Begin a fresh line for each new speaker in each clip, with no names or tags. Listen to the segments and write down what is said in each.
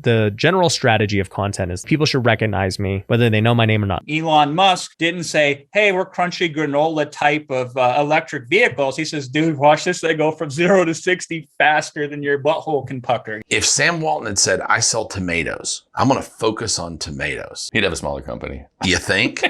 the general strategy of content is people should recognize me, whether they know my name or not.
Elon Musk didn't say, hey, we're crunchy granola type of electric vehicles. He says, dude, watch this. They go from 0 to 60 faster than your butthole can pucker.
If Sam Walton had said, I sell tomatoes, I'm going to focus on tomatoes,
He'd have a smaller company.
you think?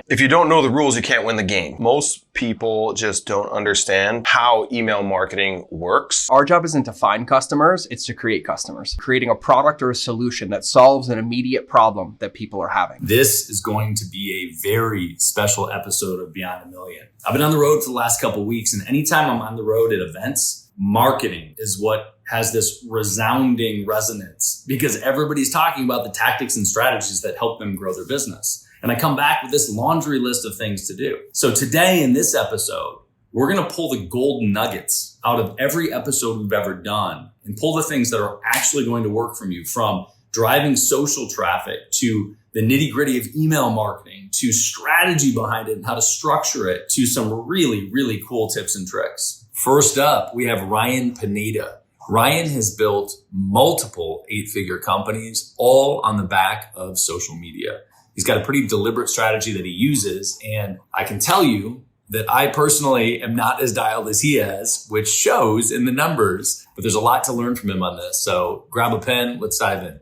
If you don't know the rules, you can't win the game. Most people just don't understand how email marketing works.
Our job isn't to find customers, it's to create customers. Creating a product or a solution that solves an immediate problem that people are having.
This is going to be a very special episode of Beyond a Million. I've been on the road for the last couple of weeks, and anytime I'm on the road at events, marketing is what has this resounding resonance because everybody's talking about the tactics and strategies that help them grow their business. And I come back with this laundry list of things to do. So today in this episode, we're going to pull the golden nuggets out of every episode we've ever done and pull the things that are actually going to work from you, from driving social traffic to the nitty gritty of email marketing to strategy behind it and how to structure it to some really, really cool tips and tricks. First up, we have Ryan Pineda. Ryan has built multiple 8-figure companies, all on the back of social media. He's got a pretty deliberate strategy that he uses. And I can tell you that I personally am not as dialed as he is, which shows in the numbers, but there's a lot to learn from him on this. So grab a pen, let's dive in.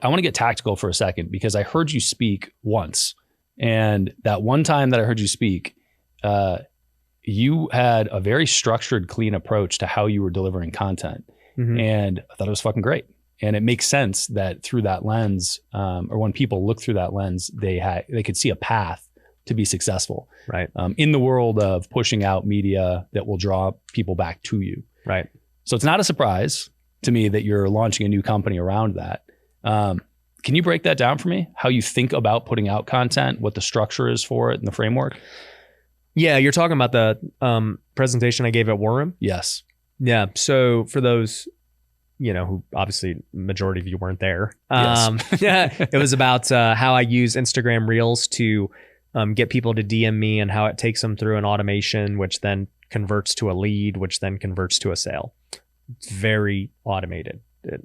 I want to get tactical for a second because I heard you speak once. And that one time that I heard you speak, you had a very structured, clean approach to how you were delivering content. Mm-hmm. And I thought it was fucking great. And it makes sense that through that lens, or when people look through that lens, they could see a path to be successful,
right?
In the world of pushing out media that will draw people back to you,
right?
So it's not a surprise to me that you're launching a new company around that. Can you break that down for me? How you think about putting out content, what the structure is for it, and the framework?
Yeah, you're talking about the presentation I gave at War Room?
Yes.
Yeah. So for those, who obviously majority of you weren't there.
Yes.
Yeah, it was about how I use Instagram Reels to get people to DM me and how it takes them through an automation, which then converts to a lead, which then converts to a sale. It's very automated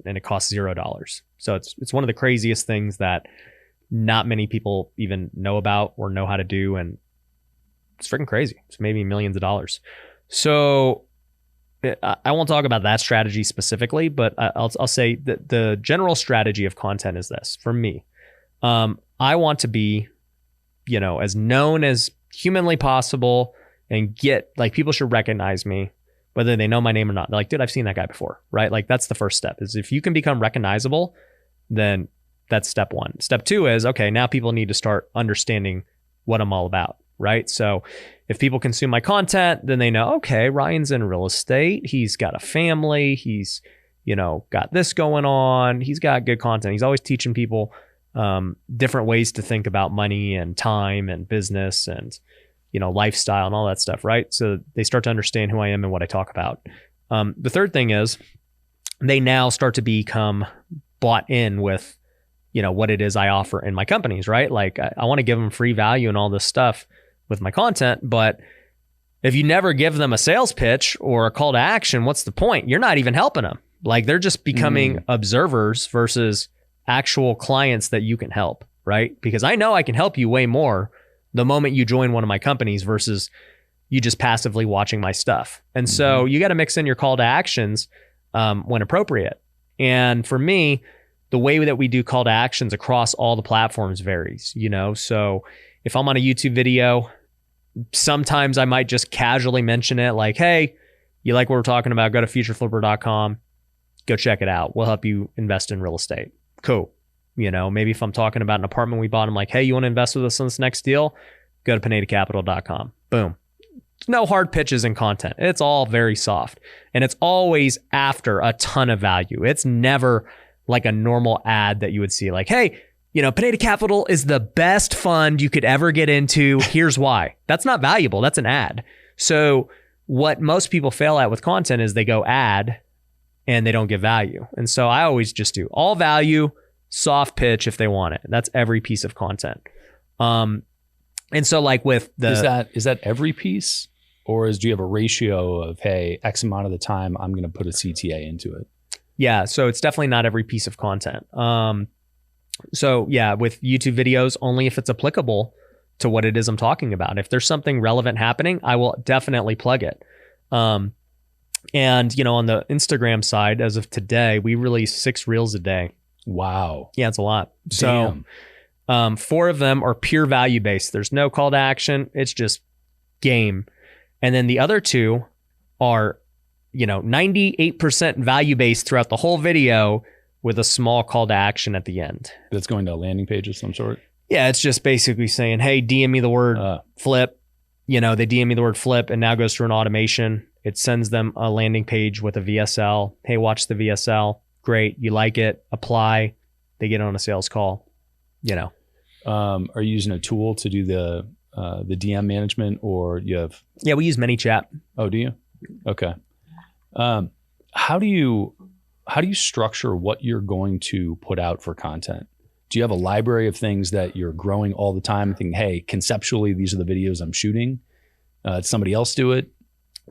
and it costs $0. So it's one of the craziest things that not many people even know about or know how to do. And it's freaking crazy. It's maybe millions of dollars. So I won't talk about that strategy specifically, but I'll say that the general strategy of content is this for me. I want to be, as known as humanly possible and people should recognize me, whether they know my name or not. They're like, dude, I've seen that guy before, right? Like that's the first step is if you can become recognizable, then that's step one. Step two is, okay, now people need to start understanding what I'm all about. Right. So if people consume my content, then they know, okay, Ryan's in real estate. He's got a family. He's, got this going on. He's got good content. He's always teaching people different ways to think about money and time and business and, lifestyle and all that stuff. Right. So they start to understand who I am and what I talk about. The third thing is they now start to become bought in with, what it is I offer in my companies. Right. Like I want to give them free value and all this stuff with my content, but if you never give them a sales pitch or a call to action, what's the point? You're not even helping them. Like they're just becoming observers versus actual clients that you can help, right? Because I know I can help you way more the moment you join one of my companies versus you just passively watching my stuff. And so you got to mix in your call to actions when appropriate. And for me, the way that we do call to actions across all the platforms varies, so if I'm on a YouTube video, sometimes I might just casually mention it like, hey, you like what we're talking about? Go to futureflipper.com. Go check it out. We'll help you invest in real estate. Cool. Maybe if I'm talking about an apartment we bought, I'm like, hey, you want to invest with us on this next deal? Go to pinedacapital.com. Boom. No hard pitches in content. It's all very soft. And it's always after a ton of value. It's never like a normal ad that you would see like, hey, Pineda Capital is the best fund you could ever get into. Here's why. That's not valuable. That's an ad. So what most people fail at with content is they go ad and they don't give value. And so I always just do all value, soft pitch if they want it. That's every piece of content. And so like with the...
Is that every piece? Or do you have a ratio of, hey, X amount of the time I'm going to put a CTA into it?
Yeah, so it's definitely not every piece of content. So yeah, with YouTube videos, only if it's applicable to what it is I'm talking about. If there's something relevant happening, I will definitely plug it. And on the Instagram side, as of today, we release 6 reels a day.
Wow.
Yeah, it's a lot.
Damn.
So 4 of them are pure value based. There's no call to action. It's just game. And then the other 2 are 98% value based throughout the whole video with a small call to action at the end.
That's going to a landing page of some sort?
Yeah, it's just basically saying, hey, DM me the word flip. They DM me the word flip and now goes through an automation. It sends them a landing page with a VSL. Hey, watch the VSL. Great. You like it. Apply. They get on a sales call.
Are you using a tool to do the DM management, or you have?
Yeah, we use ManyChat.
Oh, do you? Okay. How do you structure what you're going to put out for content? Do you have a library of things that you're growing all the time, thinking, hey, conceptually, these are the videos I'm shooting? Did somebody else do it?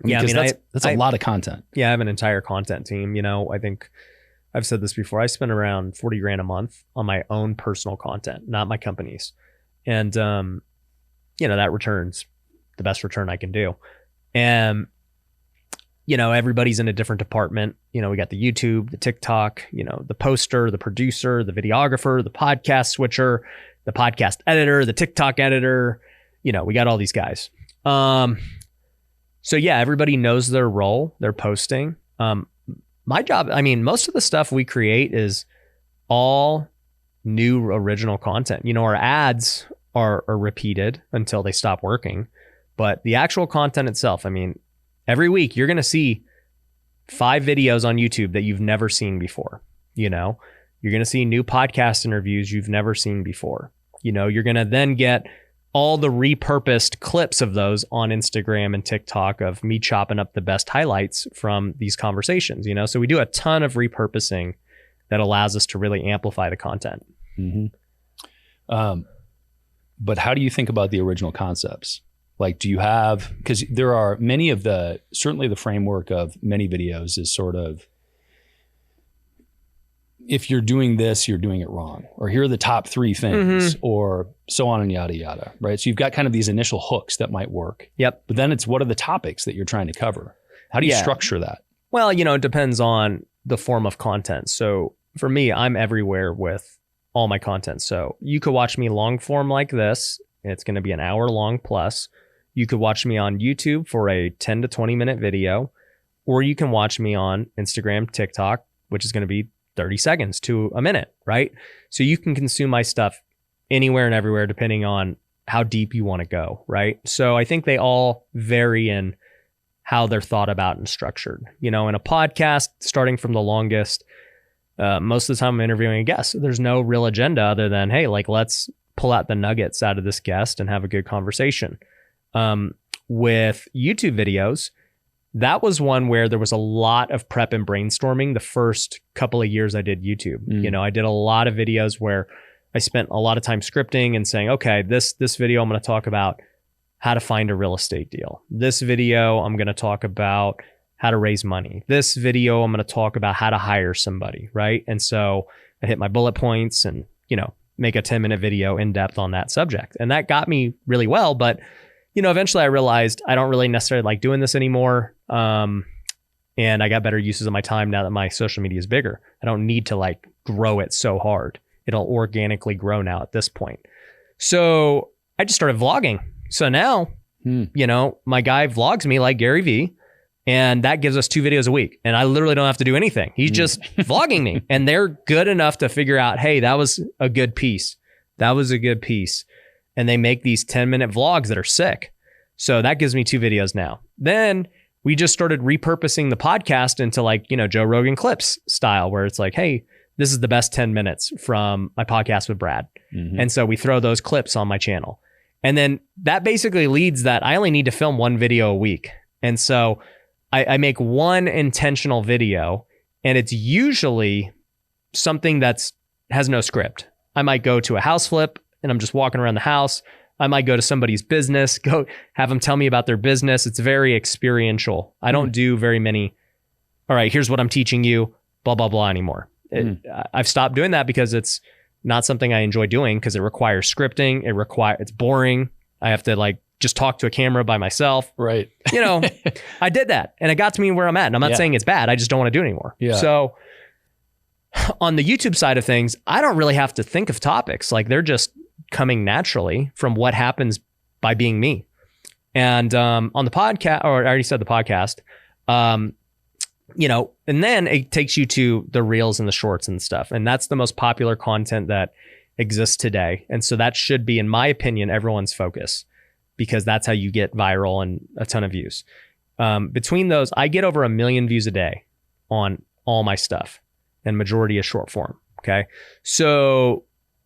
That's a lot of content.
Yeah, I have an entire content team. I think I've said this before. I spend around $40,000 a month on my own personal content, not my company's. And, that returns the best return I can do. And, everybody's in a different department. We got the YouTube, the TikTok, the poster, the producer, the videographer, the podcast switcher, the podcast editor, the TikTok editor. We got all these guys. So yeah, everybody knows their role. They're posting. My job, most of the stuff we create is all new original content. Our ads are repeated until they stop working, but the actual content itself, every week you're going to see 5 videos on YouTube that you've never seen before. You're going to see new podcast interviews you've never seen before. You're going to then get all the repurposed clips of those on Instagram and TikTok of me chopping up the best highlights from these conversations, So we do a ton of repurposing that allows us to really amplify the content.
Mm-hmm. But how do you think about the original concepts? Like, do you have, because there are many of certainly the framework of many videos is sort of, if you're doing this, you're doing it wrong, or here are the top 3 things, or so on and yada, yada, right? So you've got kind of these initial hooks that might work.
Yep.
But then it's, what are the topics that you're trying to cover? How do you structure that?
Well, it depends on the form of content. So for me, I'm everywhere with all my content. So you could watch me long form like this. It's going to be an hour long plus. You could watch me on YouTube for a 10 to 20 minute video, or you can watch me on Instagram, TikTok, which is going to be 30 seconds to a minute, right? So you can consume my stuff anywhere and everywhere, depending on how deep you want to go, right? So I think they all vary in how they're thought about and structured. In a podcast, starting from the longest, most of the time I'm interviewing a guest. So there's no real agenda other than, hey, let's pull out the nuggets out of this guest and have a good conversation. With YouTube videos, that was one where there was a lot of prep and brainstorming the first couple of years I did YouTube. I did a lot of videos where I spent a lot of time scripting and saying, okay, this video I'm going to talk about how to find a real estate deal. This video I'm going to talk about how to raise money. This video I'm going to talk about how to hire somebody, right? And so I hit my bullet points and, make a 10-minute video in depth on that subject. And that got me really well, but eventually I realized I don't really necessarily like doing this anymore. And I got better uses of my time now that my social media is bigger. I don't need to grow it so hard. It'll organically grow now at this point. So I just started vlogging. So now, my guy vlogs me like Gary Vee, and that gives us 2 videos a week. And I literally don't have to do anything. He's just vlogging me, and they're good enough to figure out, hey, that was a good piece. That was a good piece. And they make these 10-minute vlogs that are sick. So that gives me 2 videos now. Then we just started repurposing the podcast into Joe Rogan clips style, where it's like, hey, this is the best 10 minutes from my podcast with Brad. And so we throw those clips on my channel. And then that basically leads that I only need to film 1 video a week. And so I make 1 intentional video, and it's usually something that's has no script. I might go to a house flip and I'm just walking around the house. I might go to somebody's business, go have them tell me about their business. It's very experiential. I don't do very many, all right, here's what I'm teaching you. blah, blah, blah anymore. I've stopped doing that because it's not something I enjoy doing because it requires scripting. It's boring. I have to like just talk to a camera by myself.
Right.
You know, I did that and it got to me where I'm at. And I'm not saying it's bad. I just don't want to do it anymore.
Yeah.
So on the YouTube side of things, I don't really have to think of topics. Like they're just coming naturally from what happens by being me. And on the podcast, or I already said the podcast, you know, and then it takes you to the reels and the shorts and stuff. And that's the most popular content that exists today. And so that should be, in my opinion, everyone's focus, because that's how you get viral and a ton of views. Between those, I get over 1 million views a day on all my stuff, and majority is short form. Okay. So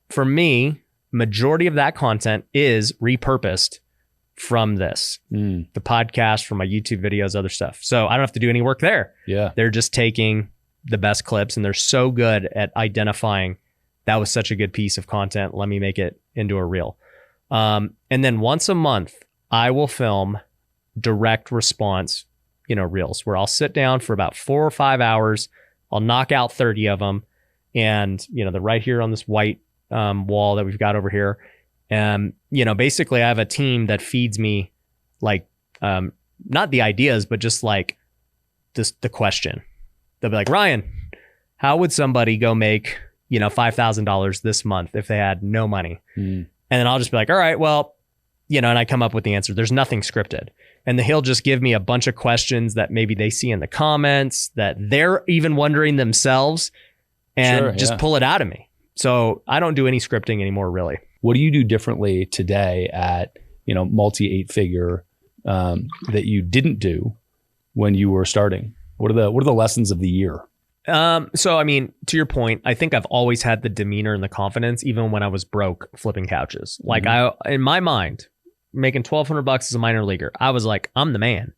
for me, majority of that content is repurposed from this, the podcast, from my YouTube videos, other stuff. So I don't have to do any work there.
Yeah.
They're just taking the best clips, and they're so good at identifying that was such a good piece of content. Let me make it into a reel. And then once a month, I will film direct response, you know, reels where I'll sit down for about 4 or 5 hours. I'll knock out 30 of them. And, you know, they're right here on this white wall that we've got over here. And, you know, basically I have a team that feeds me like, not the ideas, but just like the question. They'll be like, Ryan, how would somebody go make, you know, $5,000 this month if they had no money? And then I'll just be like, all right, well, you know, and I come up with the answer. There's nothing scripted. And he'll just give me a bunch of questions that maybe they see in the comments that they're even wondering themselves, and just pull it out of me. So I don't do any scripting anymore, really.
What do you do differently today at, you know, multi 8-figure that you didn't do when you were starting? What are the lessons of the year?
So, I mean, to your point, I think I've always had the demeanor and the confidence, even when I was broke flipping couches. Like in my mind, making $1,200 as a minor leaguer, I was like, I'm the man.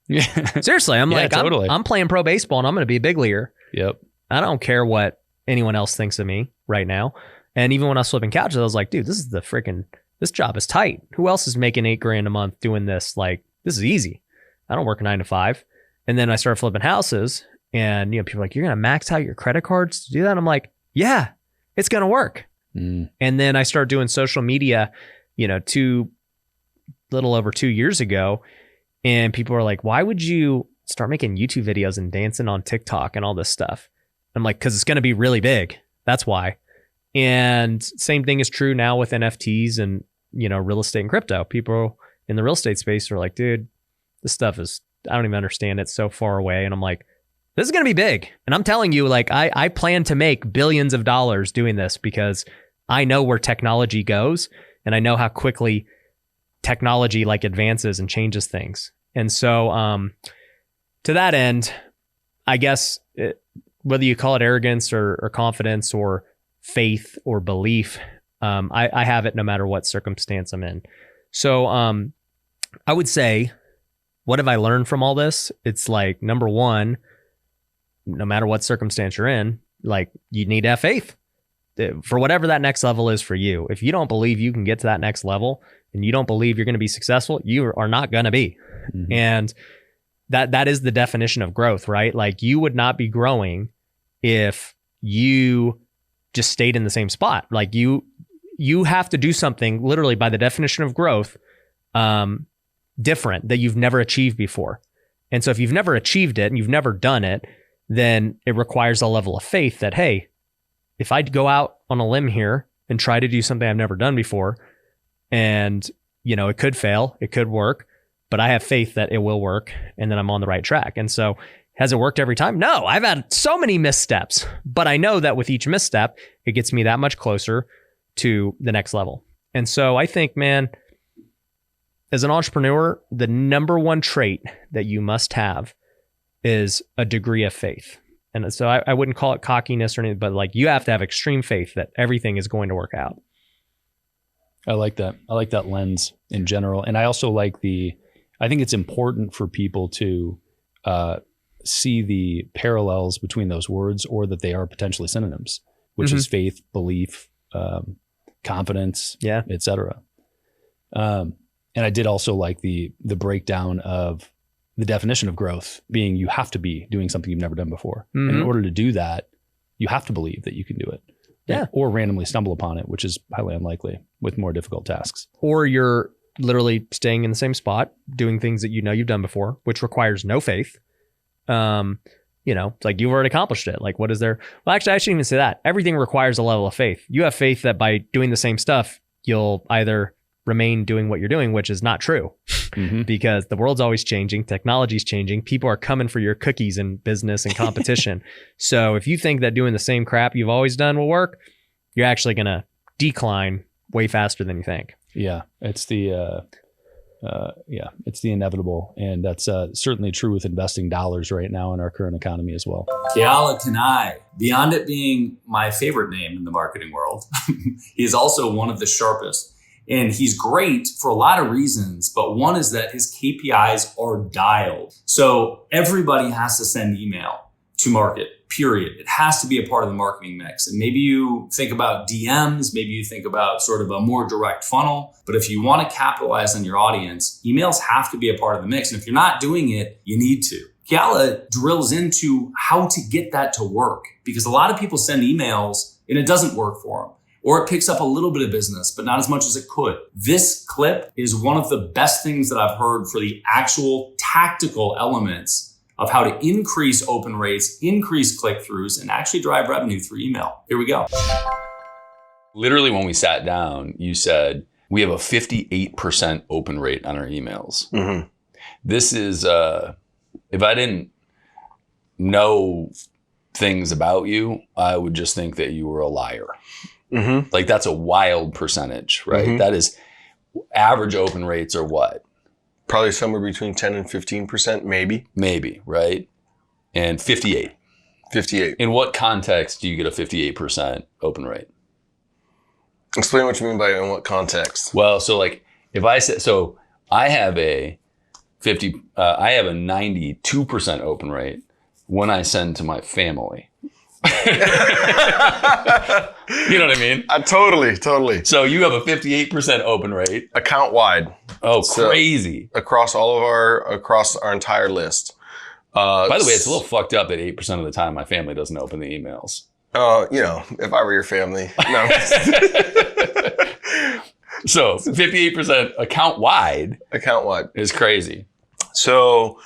Seriously. I'm like, totally. I'm playing pro baseball and I'm going to be a big leaguer.
Yep.
I don't care what anyone else thinks of me right now. And even when I was flipping couches, I was like, dude, this job is tight. Who else is making $8,000 a month doing this? Like, this is easy. I don't work 9 to 5. And then I started flipping houses, and, you know, people are like, you're going to max out your credit cards to do that? And I'm like, yeah, it's going to work. And then I started doing social media, you know, little over 2 years ago. And people are like, why would you start making YouTube videos and dancing on TikTok and all this stuff? I'm like, because it's going to be really big. That's why. And same thing is true now with NFTs and, you know, real estate and crypto. People in the real estate space are like, dude, this stuff is, I don't even understand. It's so far away. And I'm like, this is going to be big. And I'm telling you, like, I plan to make billions of dollars doing this, because I know where technology goes, and I know how quickly technology like advances and changes things. And so to that end, I guess whether you call it arrogance or confidence or faith or belief, I have it no matter what circumstance I'm in. So I would say, what have I learned from all this? It's like, number one, no matter what circumstance you're in, like, you need to have faith for whatever that next level is for you. If you don't believe you can get to that next level, and you don't believe you're going to be successful, you are not going to be. And that is the definition of growth, right? Like, you would not be growing if you just stayed in the same spot. Like, you have to do something, literally by the definition of growth, different, that you've never achieved before. And so if you've never achieved it and you've never done it, then it requires a level of faith that, hey, if I go out on a limb here and try to do something I've never done before, and, you know, it could fail, it could work, but I have faith that it will work, and then I'm on the right track. And so, has it worked every time? No, I've had so many missteps, but I know that with each misstep, it gets me that much closer to the next level. And so I think, man, as an entrepreneur, the number one trait that you must have is a degree of faith. And so I wouldn't call it cockiness or anything, but like, you have to have extreme faith that everything is going to work out.
I like that. I like that lens in general. And I also like I think it's important for people to see the parallels between those words, or that they are potentially synonyms, which is faith, belief, confidence, et cetera. And I did also like the breakdown of the definition of growth being, you have to be doing something you've never done before. And in order to do that, you have to believe that you can do it.
Yeah.
Or randomly stumble upon it, which is highly unlikely with more difficult tasks.
Or you're literally staying in the same spot, doing things that you know you've done before, which requires no faith. It's like you've already accomplished it. Like, what is there? Well, actually, I shouldn't even say that. Everything requires a level of faith. You have faith that by doing the same stuff, you'll either remain doing what you're doing, which is not true because the world's always changing. Technology's changing. People are coming for your cookies in business and competition. So if you think that doing the same crap you've always done will work, you're actually going to decline way faster than you think.
Yeah, it's the inevitable, and that's certainly true with investing dollars right now in our current economy as well.
Kaela Kanae, beyond it being my favorite name in the marketing world, he's also one of the sharpest. And he's great for a lot of reasons, but one is that his KPIs are dialed. So everybody has to send email to market, period. It has to be a part of the marketing mix. And maybe you think about DMs, maybe you think about sort of a more direct funnel. But if you want to capitalize on your audience, emails have to be a part of the mix. And if you're not doing it, you need to. Kaela drills into how to get that to work, because a lot of people send emails and it doesn't work for them. Or it picks up a little bit of business, but not as much as it could. This clip is one of the best things that I've heard for the actual tactical elements of how to increase open rates, increase click-throughs, and actually drive revenue through email. Here we go.
Literally, when we sat down, you said, we have a 58% open rate on our emails. Mm-hmm. This is, if I didn't know things about you, I would just think that you were a liar. Mm-hmm. Like, that's a wild percentage, right? Mm-hmm. That is, average open rates are what?
Probably somewhere between 10 and 15%, maybe.
Maybe, right? And 58.
58.
In what context do you get a 58% open rate?
Explain what you mean by in what context.
Well, so like, if I said, so I have a 92% open rate when I send to my family. You know what I mean?
Totally.
So you have a 58% open rate.
Account wide.
Oh, crazy.
Across our entire list.
By the way, it's a little fucked up that 8% of the time my family doesn't open the emails.
If I were your family. No.
So 58% account wide is crazy.
So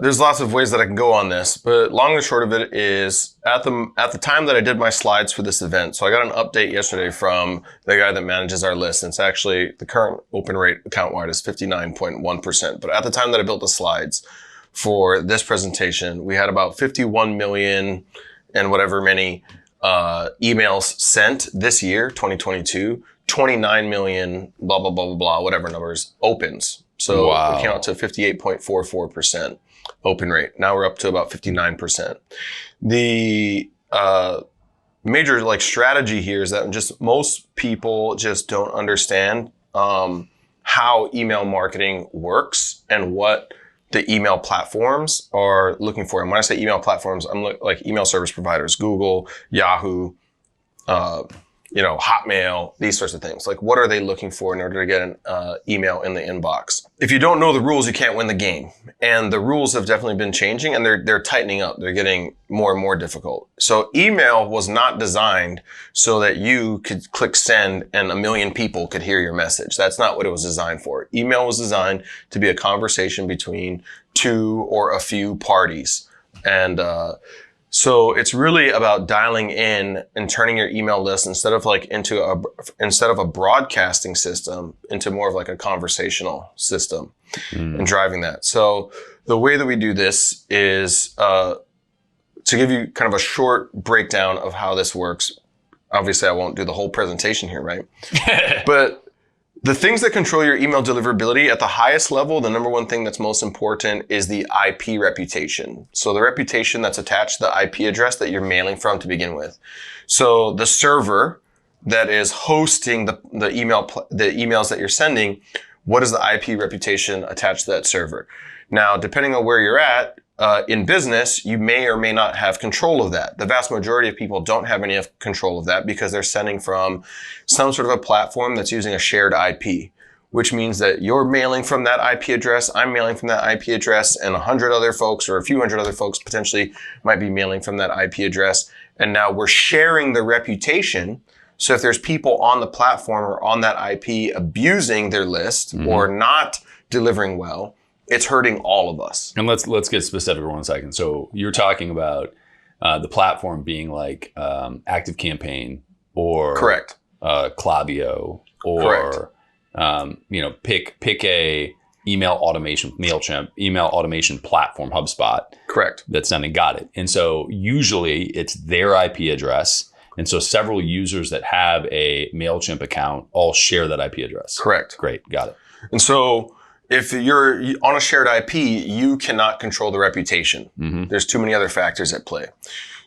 there's lots of ways that I can go on this, but long and short of it is at the time that I did my slides for this event. So I got an update yesterday from the guy that manages our list. And it's actually the current open rate account wide is 59.1%. But at the time that I built the slides for this presentation, we had about 51 million and whatever many emails sent this year, 2022, 29 million, blah, blah, blah, blah, blah, whatever numbers, opens. So we came out to 58.44% open rate. Now we're up to about 59%. The major strategy here is that just most people just don't understand how email marketing works and what the email platforms are looking for. And when I say email platforms, I'm like email service providers, Google, Yahoo, Hotmail, these sorts of things. Like, what are they looking for in order to get an email in the inbox? If you don't know the rules, you can't win the game. And the rules have definitely been changing, and they're tightening up. They're getting more and more difficult. So email was not designed so that you could click send and 1 million people could hear your message. That's not what it was designed for. Email was designed to be a conversation between two or a few parties. And so it's really about dialing in and turning your email list instead of a broadcasting system into more of like a conversational system and driving that. So the way that we do this is to give you kind of a short breakdown of how this works. Obviously, I won't do the whole presentation here, right? But the things that control your email deliverability at the highest level, the number one thing that's most important is the IP reputation. So the reputation that's attached to the IP address that you're mailing from to begin with. So the server that is hosting the emails that you're sending, what is the IP reputation attached to that server? Now, depending on where you're at, in business, you may or may not have control of that. The vast majority of people don't have any control of that because they're sending from some sort of a platform that's using a shared IP, which means that you're mailing from that IP address, I'm mailing from that IP address, and 100 other folks or a few hundred other folks potentially might be mailing from that IP address. And now we're sharing the reputation. So if there's people on the platform or on that IP abusing their list or not delivering well, it's hurting all of us.
And let's get specific for 1 second. So you're talking about the platform being like ActiveCampaign or
Correct.
Klaviyo or pick a email automation, MailChimp, email automation platform, HubSpot.
Correct.
That's sending. Got it. And so usually it's their IP address. And so several users that have a MailChimp account all share that IP address.
Correct.
Great. Got it.
And so if you're on a shared IP, you cannot control the reputation. There's too many other factors at play.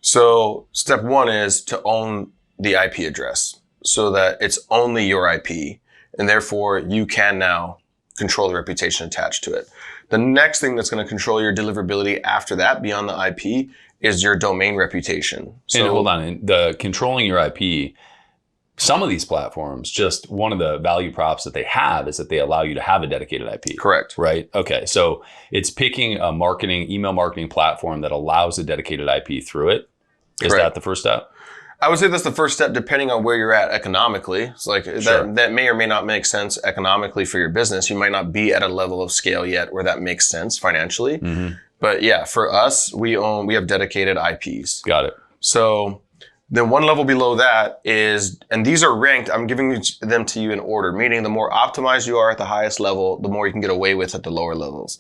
So step one is to own the IP address so that it's only your IP, and therefore you can now control the reputation attached to it. The next thing that's going to control your deliverability after that, beyond the IP, is your domain reputation. So
and hold on, the controlling your IP, some of these platforms, just one of the value props that they have is that they allow you to have a dedicated IP.
Correct.
Right? Okay. So it's picking a email marketing platform that allows a dedicated IP through it. Is
Correct.
that the first step?
I would say that's the first step, depending on where you're at economically. It's like
Sure.
that may or may not make sense economically for your business. You might not be at a level of scale yet where that makes sense financially. But yeah, for us, we have dedicated IPs.
Got it.
So then one level below that is, and these are ranked, I'm giving them to you in order, meaning the more optimized you are at the highest level, the more you can get away with at the lower levels.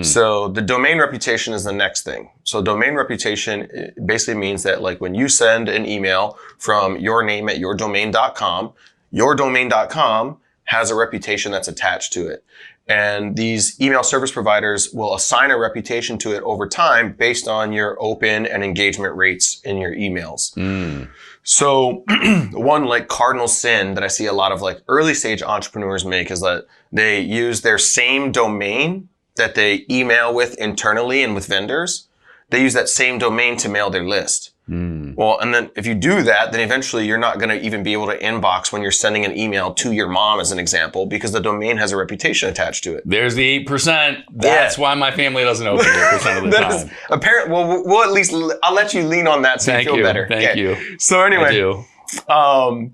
So the domain reputation is the next thing. So domain reputation basically means that like when you send an email from your name at yourdomain.com has a reputation that's attached to it. And these email service providers will assign a reputation to it over time based on your open and engagement rates in your emails. So one like cardinal sin that I see a lot of like early stage entrepreneurs make is that they use their same domain that they email with internally and with vendors. They use that same domain to mail their list. Well, and then if you do that, then eventually you're not going to even be able to inbox when you're sending an email to your mom, as an example, because the domain has a reputation attached to it.
There's the 8%. That's why my family doesn't open 8% of the time.
Apparent. Well, we'll at least, I'll let you lean on that so you feel better.
Thank you.
So anyway,
I do.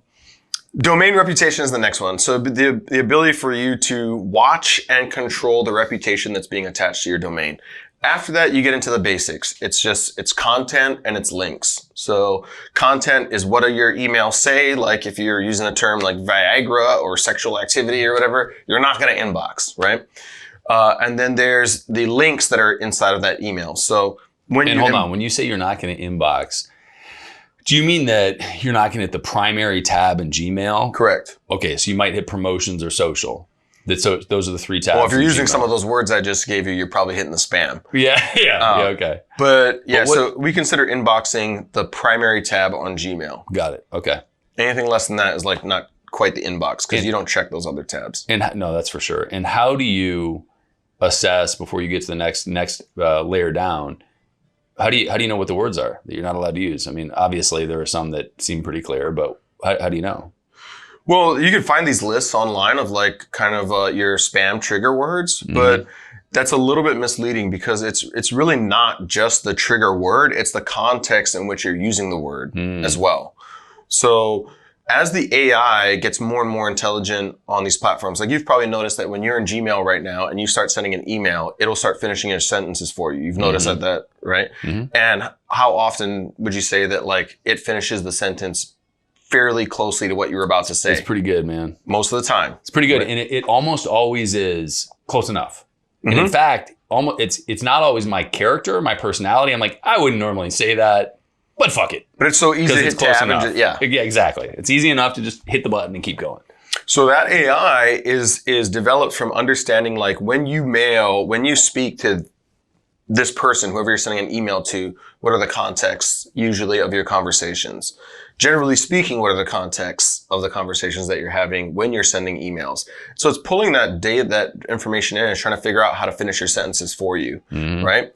Domain reputation is the next one. So the ability for you to watch and control the reputation that's being attached to your domain. After that, you get into the basics. It's content and it's links. So content is what do your emails say? Like if you're using a term like Viagra or sexual activity or whatever, you're not going to inbox, right? And then there's the links that are inside of that email. So when
hold on, when you say you're not going to inbox, do you mean that you're not going to hit the primary tab in Gmail?
Correct.
Okay, so you might hit promotions or social. So those are the three tabs.
Well, if you're using some of those words I just gave you, you're probably hitting the spam.
Yeah, okay.
But so we consider inboxing the primary tab on Gmail.
Got it. Okay.
Anything less than that is like not quite the inbox because you don't check those other tabs.
And no, that's for sure. And how do you assess before you get to the next layer down? How do you know what the words are that you're not allowed to use? I mean, obviously there are some that seem pretty clear, but how do you know?
Well, you can find these lists online of like kind of your spam trigger words, but that's a little bit misleading because it's really not just the trigger word. It's the context in which you're using the word as well. So as the AI gets more and more intelligent on these platforms, like you've probably noticed that when you're in Gmail right now and you start sending an email, it'll start finishing your sentences for you. You've noticed that, right? And how often would you say that like it finishes the sentence fairly closely to what you were about to say?
It's pretty good, man.
Most of the time.
It's pretty good. Right. And it almost always is close enough. And in fact, it's not always my character, my personality. I'm like, I wouldn't normally say that, but fuck it.
But it's so easy to hit tab and just,
yeah, exactly. It's easy enough to just hit the button and keep going.
So that AI is developed from understanding like when you speak to this person, whoever you're sending an email to, what are the contexts usually of your conversations? Generally speaking, what are the contexts of the conversations that you're having when you're sending emails? So it's pulling that information in and trying to figure out how to finish your sentences for you, right?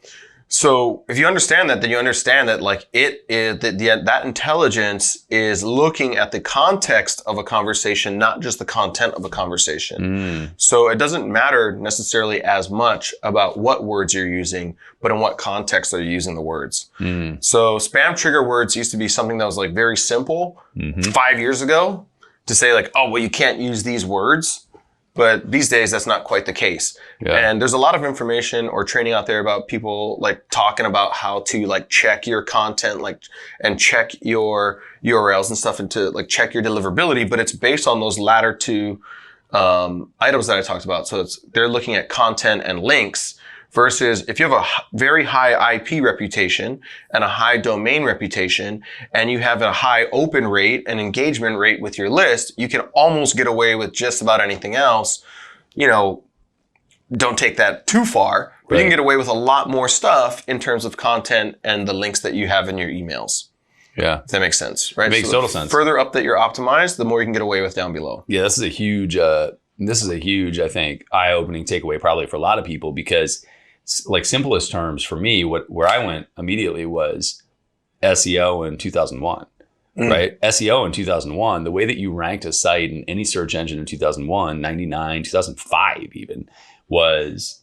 So if you understand that, then you understand that like it is that intelligence is looking at the context of a conversation, not just the content of a conversation. So it doesn't matter necessarily as much about what words you're using, but in what context are you using the words. So spam trigger words used to be something that was like very simple 5 years ago to say like, oh, well, you can't use these words. But these days, that's not quite the case. Yeah. And there's a lot of information or training out there about people like talking about how to like check your content, like, and check your URLs and stuff, and to like check your deliverability. But it's based on those latter two items that I talked about. So they're looking at content and links, versus if you have a very high IP reputation and a high domain reputation, and you have a high open rate and engagement rate with your list, you can almost get away with just about anything else. You know, don't take that too far, but you can get away with a lot more stuff in terms of content and the links that you have in your emails.
Yeah.
If that makes sense, right?
It makes total sense.
Further up that you're optimized, the more you can get away with down below.
Yeah, this is a huge, I think, eye-opening takeaway probably for a lot of people, because like simplest terms for me, where I went immediately was SEO in 2001, right? SEO in 2001, the way that you ranked a site in any search engine in 2001, 99, 2005 even, was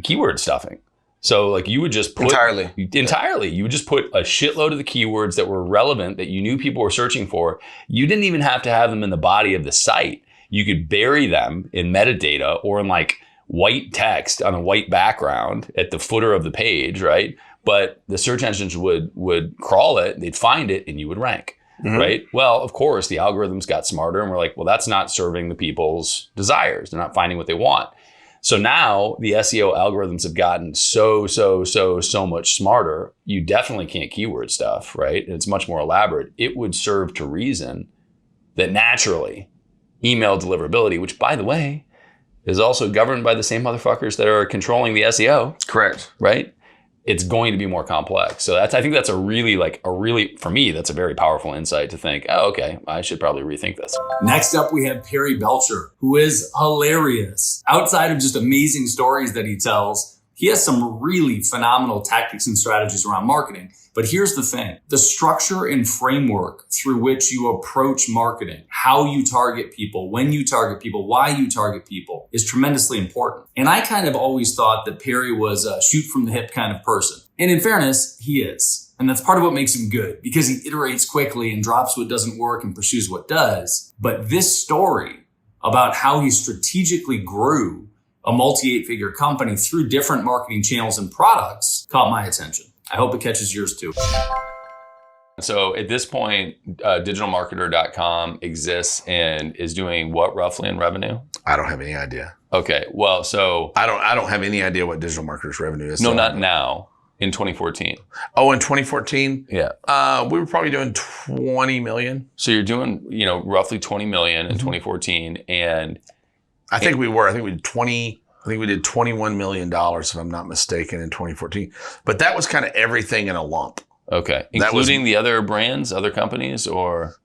keyword stuffing. So like you would just put entirely, you would just put a shitload of the keywords that were relevant, that you knew people were searching for. You didn't even have to have them in the body of the site. You could bury them in metadata or in like white text on a white background at the footer of the page, right? But the search engines would crawl it, they'd find it, and you would rank, right? Well, of course, the algorithms got smarter, and we're like, well, that's not serving the people's desires. They're not finding what they want. So now the SEO algorithms have gotten so much smarter. You definitely can't keyword stuff, right? And it's much more elaborate. It would serve to reason that naturally email deliverability, which by the way, is also governed by the same motherfuckers that are controlling the SEO.
Correct.
Right? It's going to be more complex. So I think that's for me, that's a very powerful insight to think, oh, okay, I should probably rethink this.
Next up, we have Perry Belcher, who is hilarious. Outside of just amazing stories that he tells, he has some really phenomenal tactics and strategies around marketing. But here's the thing, the structure and framework through which you approach marketing, how you target people, when you target people, why you target people is tremendously important. And I kind of always thought that Perry was a shoot from the hip kind of person. And in fairness, he is. And that's part of what makes him good, because he iterates quickly and drops what doesn't work and pursues what does. But this story about how he strategically grew a multi-8-figure company through different marketing channels and products caught my attention. I hope it catches yours too.
So at this point, digitalmarketer.com exists and is doing what roughly in revenue?
I don't have any idea.
Okay. Well, so
I don't have any idea what Digital Marketer's revenue is.
No, not now. In 2014.
Oh, in 2014?
Yeah.
We were probably doing 20 million.
So you're doing, roughly 20 million in 2014. And
I think we did $21 million, if I'm not mistaken, in 2014. But that was kind of everything in a lump.
Okay. Including the other brands, other companies, or?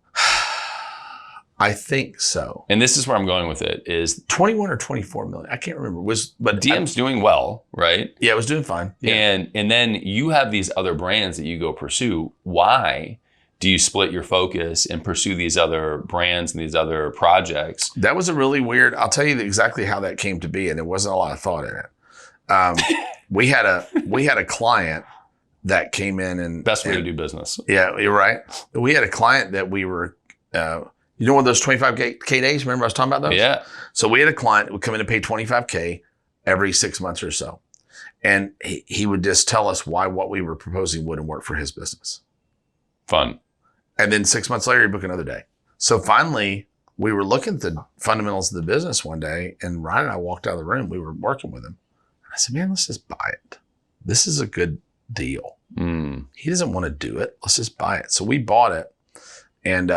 I think so.
And this is where I'm going with it, is
21 or 24 million. I can't remember.
But DM's doing well, right?
Yeah, it was doing fine. Yeah.
And then you have these other brands that you go pursue. Why do you split your focus and pursue these other brands and these other projects?
That was a really weird, I'll tell you exactly how that came to be, and there wasn't a lot of thought in it. We had a client that came in and
best way to do business.
Yeah, you're right. We had a client that we were, you know, one of those 25K days. Remember I was talking about those?
Yeah.
So we had a client that would come in and pay 25K every 6 months or so, and he would just tell us why what we were proposing wouldn't work for his business.
Fun. And
then 6 months later, he'd book another day. So finally, we were looking at the fundamentals of the business one day, and Ryan and I walked out of the room. We were working with him. And I said, man, let's just buy it. This is a good deal. He doesn't want to do it. Let's just buy it. So we bought it, and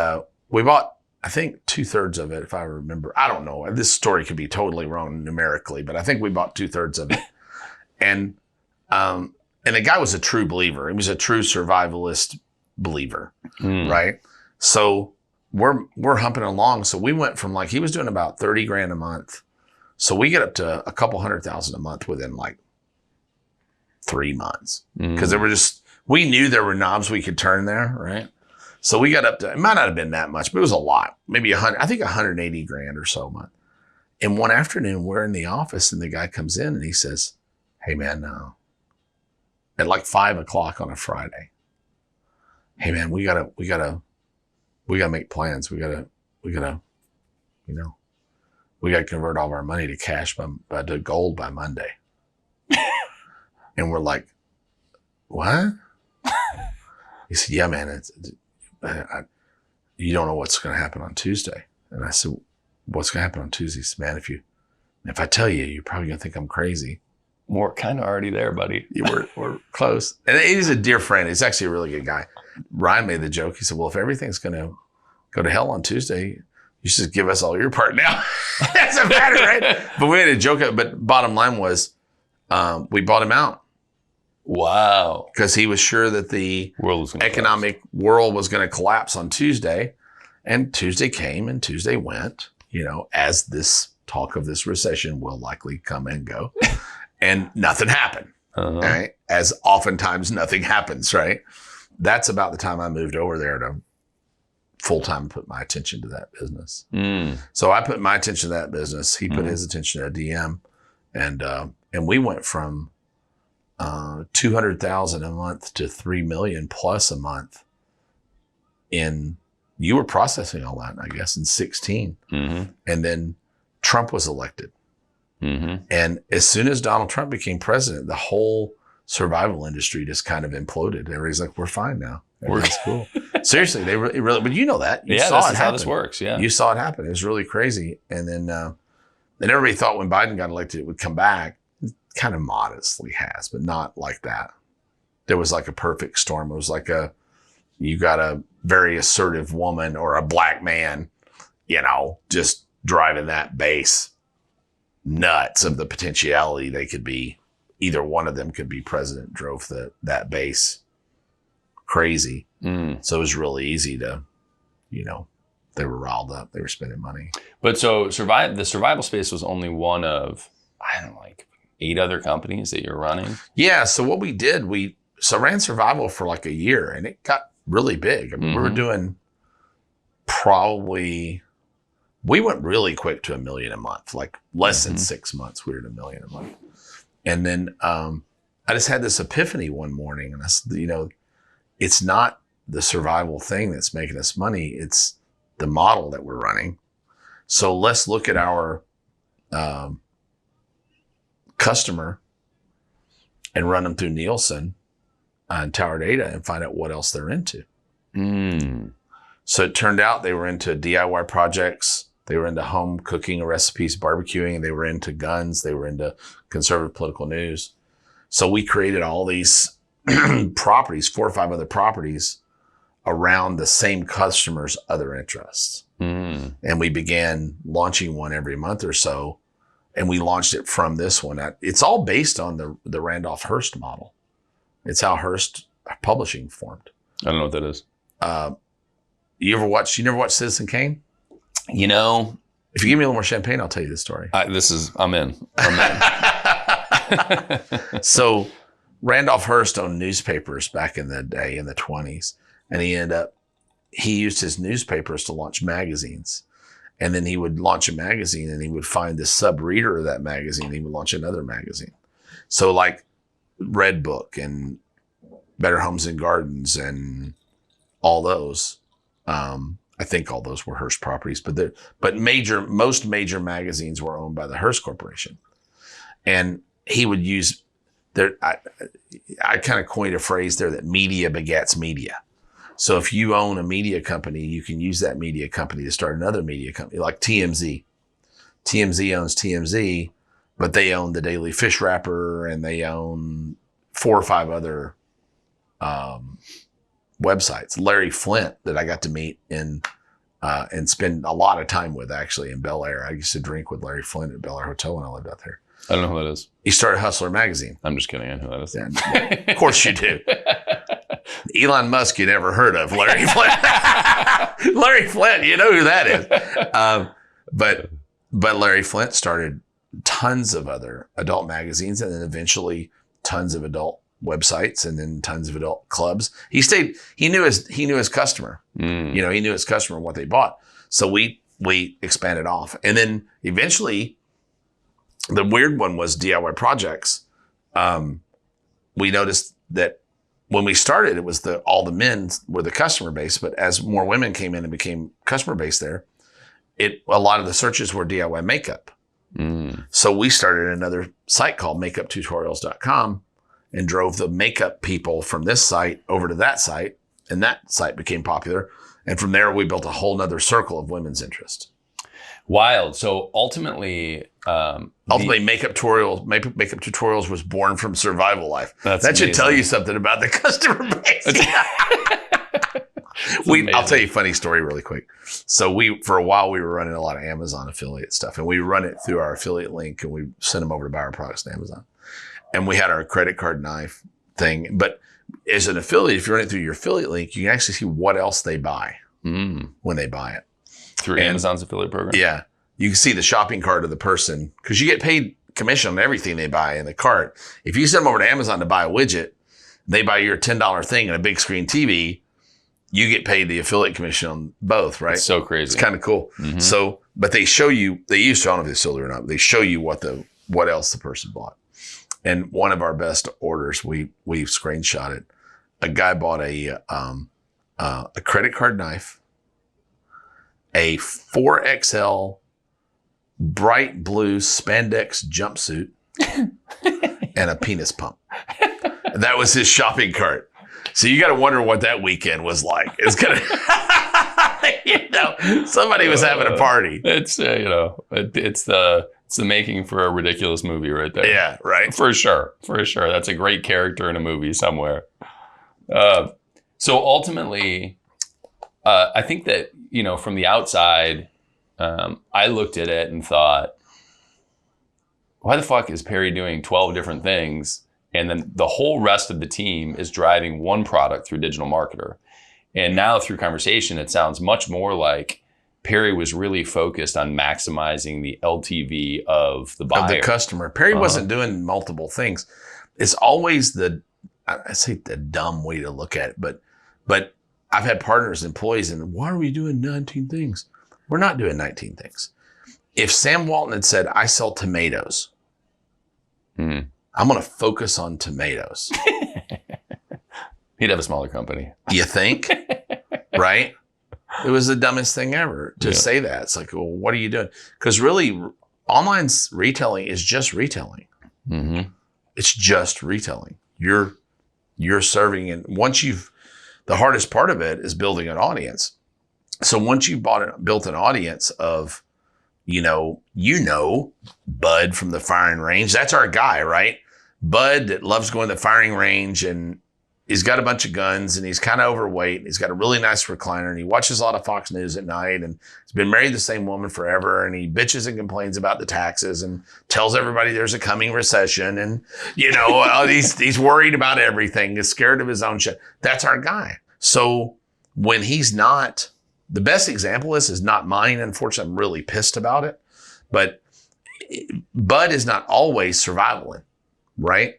we bought, I think, 2/3 of it, if I remember. I don't know. This story could be totally wrong numerically, but I think we bought 2/3 of it. And the guy was a true believer. He was a true survivalist believer, right? So we're humping along. So we went from, like, he was doing about 30 grand a month. So we get up to a couple $100,000 a month within like 3 months because we knew there were knobs we could turn there, right? So we got up to, it might not have been that much, but it was a lot, maybe 180 grand or so a month. And one afternoon we're in the office and the guy comes in and he says, hey man, at like 5 o'clock on a Friday, hey man, we gotta make plans. We gotta convert all of our money to cash to gold by Monday. And we're like, what? He said, yeah, man, you don't know what's going to happen on Tuesday. And I said, what's going to happen on Tuesday? He said, man, if I tell you, you're probably going to think I'm crazy.
We're kind of already there, buddy.
We're close. And he's a dear friend. He's actually a really good guy. Ryan made the joke. He said, well, if everything's going to go to hell on Tuesday, you should just give us all your part now. Doesn't matter, right? But we had a joke. But bottom line was, we bought him out.
Wow.
Because he was sure that the economic world was going to collapse on Tuesday. And Tuesday came and Tuesday went, as this talk of this recession will likely come and go. And nothing happened, right? As oftentimes nothing happens, right? That's about the time I moved over there to full-time put my attention to that business. So I put my attention to that business. He put his attention to DM. And we went from $200,000 a month to $3 million plus a month. You were processing all that, I guess, in 2016. And then Trump was elected. And as soon as Donald Trump became president, the whole survival industry just kind of imploded. Everybody's like, we're fine now. Everything's cool. Seriously, they really, but you know that. You saw
this is how this works. Yeah.
You saw it happen. It was really crazy. And then everybody thought when Biden got elected, it would come back. Kind of modestly has, but not like that. There was like a perfect storm. It was like you got a very assertive woman or a black man, just driving that base nuts of the potentiality they could be. Either one of them could be president, drove that base crazy. So it was really easy to, they were riled up. They were spending money.
But so the survival space was only one of, 8 other companies that you're running?
Yeah. So what we did, I ran survival for like a year and it got really big. I mean, we were doing we went really quick to $1 million a month, like less than 6 months, we were at $1 million a month. And then I just had this epiphany one morning and I said, it's not the survival thing that's making us money. It's the model that we're running. So let's look at our customer and run them through Nielsen and Tower Data and find out what else they're into. So it turned out they were into DIY projects. They were into home cooking recipes, barbecuing. They were into guns. They were into conservative political news. So we created all these properties, 4 or 5 other properties around the same customer's other interests. And we began launching one every month or so. And we launched it from this one. It's all based on the Randolph Hearst model. It's how Hearst Publishing formed.
I don't know what that is.
You never watched Citizen Kane? If you give me a little more champagne, I'll tell you this story.
I'm in.
So Randolph Hearst owned newspapers back in the day in the 1920s. And he used his newspapers to launch magazines. And then he would launch a magazine and he would find the sub-reader of that magazine. He would launch another magazine. So like Red Book and Better Homes and Gardens and all those. I think all those were Hearst properties, but most major magazines were owned by the Hearst Corporation. And he would use I kind of coined a phrase there that media begets media. So if you own a media company, you can use that media company to start another media company like TMZ. TMZ owns TMZ, but they own the Daily Fish Wrapper and they own 4 or 5 other websites. Larry Flint that I got to meet and spend a lot of time with actually in Belcher. I used to drink with Larry Flint at Belcher Hotel when I lived out there.
I don't know who that is.
He started Hustler magazine.
I'm just kidding. I know who that is.
Yeah, of course you do. Elon Musk you never heard of. Larry Flint. Larry Flint, you know who that is. But Larry Flint started tons of other adult magazines and then eventually tons of adult websites and then tons of adult clubs. He knew his customer. You know, he knew his customer and what they bought. So we expanded off. And then eventually the weird one was DIY projects. We noticed that when we started, it was all the men were the customer base, but as more women came in and became customer base there, a lot of the searches were DIY makeup. So we started another site called makeuptutorials.com and drove the makeup people from this site over to that site. And that site became popular. And from there, we built a whole nother circle of women's interest.
Wild. So ultimately,
makeup tutorials was born from survival life. That should
amazing.
tell you something about the customer base. I'll tell you a funny story really quick. So for a while, we were running a lot of Amazon affiliate stuff, and we run it through our affiliate link, and we send them over to buy our products to Amazon. And we had our credit card knife thing. But as an affiliate, if you run it through your affiliate link, you can actually see what else they buy when they buy it.
Through Amazon's affiliate program?
Yeah. You can see the shopping cart of the person because you get paid commission on everything they buy in the cart. If you send them over to Amazon to buy a widget, they buy your $10 thing and a big screen TV, you get paid the affiliate commission on both, right?
It's so crazy.
It's kind of cool. So, but they show you, I don't know if they still do or not, but they show you what else the person bought. And one of our best orders, we screenshotted. A guy bought a credit card knife, a 4XL bright blue spandex jumpsuit, and a penis pump. That was his shopping cart. So you got to wonder what that weekend was like. It's gonna, somebody was having a party.
It's it's the making for a ridiculous movie right there.
Yeah, right.
For sure. That's a great character in a movie somewhere. So ultimately, I think that, from the outside, I looked at it and thought, why the fuck is Perry doing 12 different things? And then the whole rest of the team is driving one product through Digital Marketer. And now through conversation, it sounds much more like Perry was really focused on maximizing the LTV of the buyer.
Of the customer. Perry wasn't doing multiple things. It's always I say the dumb way to look at it, but I've had partners, employees, and why are we doing 19 things? We're not doing 19 things. If Sam Walton had said, I sell tomatoes, I'm going to focus on tomatoes.
He'd have a smaller company.
You think? Right? It was the dumbest thing ever to say that. It's like, well, what are you doing? Because really, online retailing is just retailing. It's just retailing. You're serving, and the hardest part of it is building an audience. So once you've built an audience of, Bud from the firing range, that's our guy, right? Bud that loves going to the firing range, and he's got a bunch of guns, and he's kind of overweight. And he's got a really nice recliner, and he watches a lot of Fox News at night, and he's been married to the same woman forever. And he bitches and complains about the taxes and tells everybody there's a coming recession. And, he's worried about everything. He's scared of his own shit. That's our guy. So when he's not, the best example is not mine. Unfortunately, I'm really pissed about it, but Bud is not always survivaling. Right?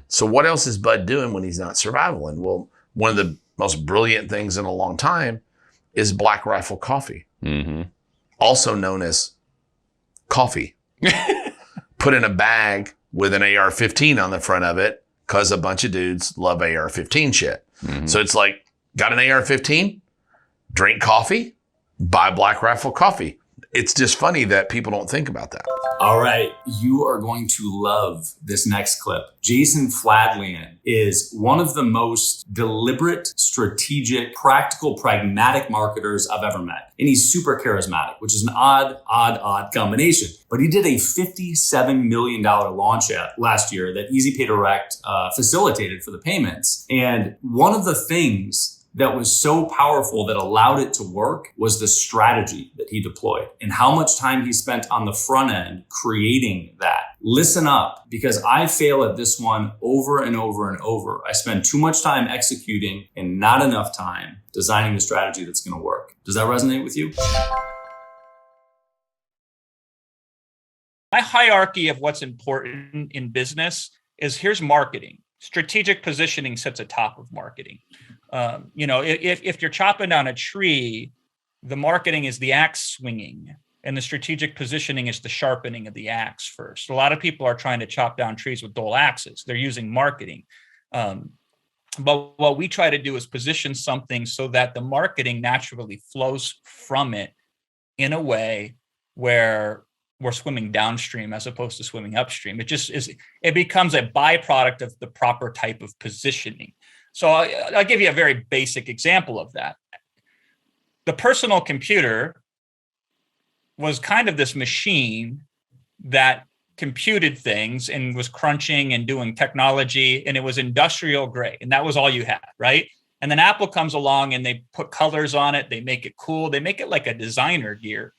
So what else is Bud doing when he's not survivaling? Well, one of the most brilliant things in a long time is Black Rifle Coffee, also known as coffee. Put in a bag with an AR-15 on the front of it because a bunch of dudes love AR-15 shit. So it's like, got an AR-15? Drink coffee? Buy Black Rifle Coffee. It's just funny that people don't think about that.
All right, you are going to love this next clip. Jason Fladlien is one of the most deliberate, strategic, practical, pragmatic marketers I've ever met. And he's super charismatic, which is an odd combination. But he did a $57 million launch last year that Easy Pay Direct facilitated for the payments. And one of the things that was so powerful that allowed it to work was the strategy that he deployed and how much time he spent on the front end creating that. Listen up, because I fail at this one over and over and over. I spend too much time executing and not enough time designing the strategy that's going to work. Does that resonate with you?
My hierarchy of what's important in business is here's marketing. Strategic positioning sits atop of marketing. If you're chopping down a tree, the marketing is the axe swinging, and the strategic positioning is the sharpening of the axe first. A lot of people are trying to chop down trees with dull axes. They're using marketing. But what we try to do is position something so that the marketing naturally flows from it in a way where we're swimming downstream as opposed to swimming upstream. It becomes a byproduct of the proper type of positioning. So I'll give you a very basic example of that. The personal computer was kind of this machine that computed things and was crunching and doing technology, and it was industrial grade, and that was all you had, right? And then Apple comes along and they put colors on it, they make it cool, they make it like a designer gear.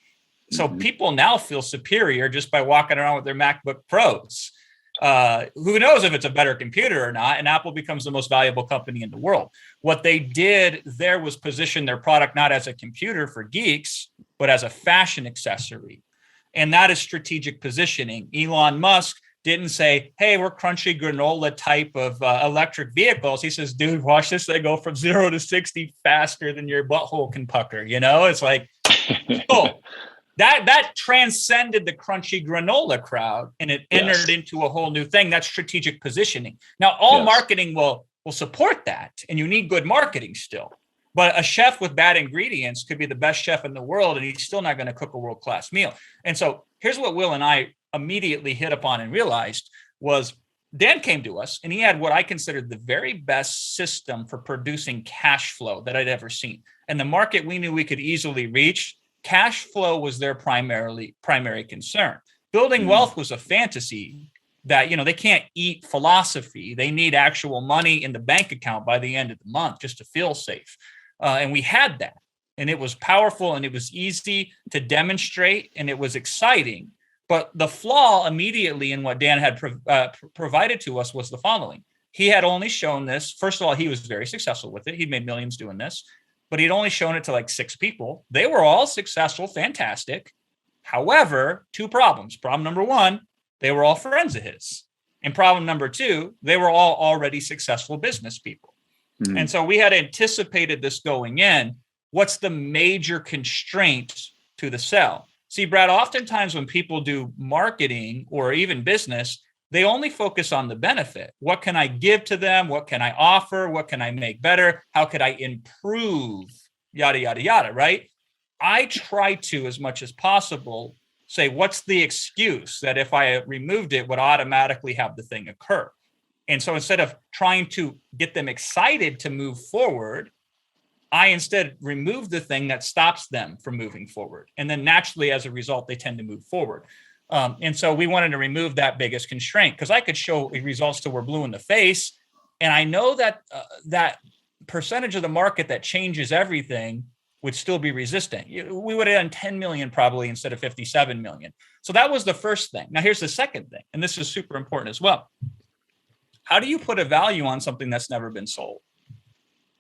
So people now feel superior just by walking around with their MacBook Pros. Who knows if it's a better computer or not, and Apple becomes the most valuable company in the world. What they did there was position their product not as a computer for geeks, but as a fashion accessory. And that is strategic positioning. Elon Musk didn't say, hey, we're crunchy granola type of electric vehicles. He says, dude, watch this. They go from 0 to 60 faster than your butthole can pucker. It's like, oh, that transcended the crunchy granola crowd, and it entered into a whole new thing. That's strategic positioning. Now, all marketing will support that, and you need good marketing still. But a chef with bad ingredients could be the best chef in the world, and he's still not going to cook a world-class meal. And so here's what Will and I immediately hit upon and realized was Dan came to us, and he had what I considered the very best system for producing cash flow that I'd ever seen. And the market we knew we could easily reach, cash flow was their primary concern. Building wealth was a fantasy that, they can't eat philosophy. They need actual money in the bank account by the end of the month just to feel safe. And we had that, and it was powerful, and it was easy to demonstrate, and it was exciting. But the flaw immediately in what Dan had provided to us was the following. He had only shown this. First of all, he was very successful with it. He'd made millions doing this, but he'd only shown it to like 6 people. They were all successful, fantastic. However, 2 problems. Problem number 1, they were all friends of his. And problem number 2, they were all already successful business people. And so we had anticipated this going in. What's the major constraint to the sell? See, Brad, oftentimes when people do marketing or even business, they only focus on the benefit. What can I give to them? What can I offer? What can I make better? How could I improve? Yada, yada, yada, right? I try to, as much as possible, say, what's the excuse that if I removed it would automatically have the thing occur? And so instead of trying to get them excited to move forward, I instead remove the thing that stops them from moving forward. And then naturally, as a result, they tend to move forward. And so we wanted to remove that biggest constraint, because I could show results till we're blue in the face. And I know that that percentage of the market that changes everything would still be resistant. We would have done 10 million probably instead of 57 million. So that was the first thing. Now, here's the second thing, and this is super important as well. How do you put a value on something that's never been sold?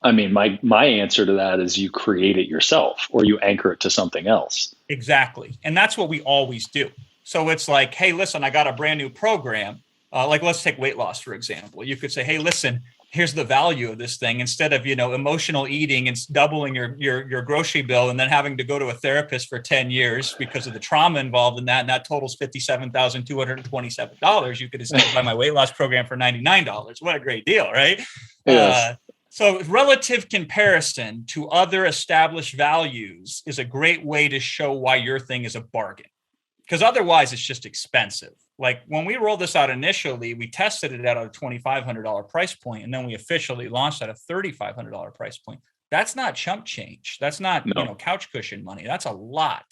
I mean, my answer to that is you create it yourself, or you anchor it to something else.
Exactly. And that's what we always do. So it's like, hey, listen, I got a brand new program. Like, let's take weight loss, for example. You could say, hey, listen, here's the value of this thing. Instead of, emotional eating and doubling your grocery bill and then having to go to a therapist for 10 years because of the trauma involved in that, and that totals $57,227, you could instead buy my weight loss program for $99. What a great deal, right? Yes. So relative comparison to other established values is a great way to show why your thing is a bargain, because otherwise it's just expensive. Like when we rolled this out initially, we tested it at a $2,500 price point, and then we officially launched at a $3,500 price point. That's not chump change. That's not couch cushion money. That's a lot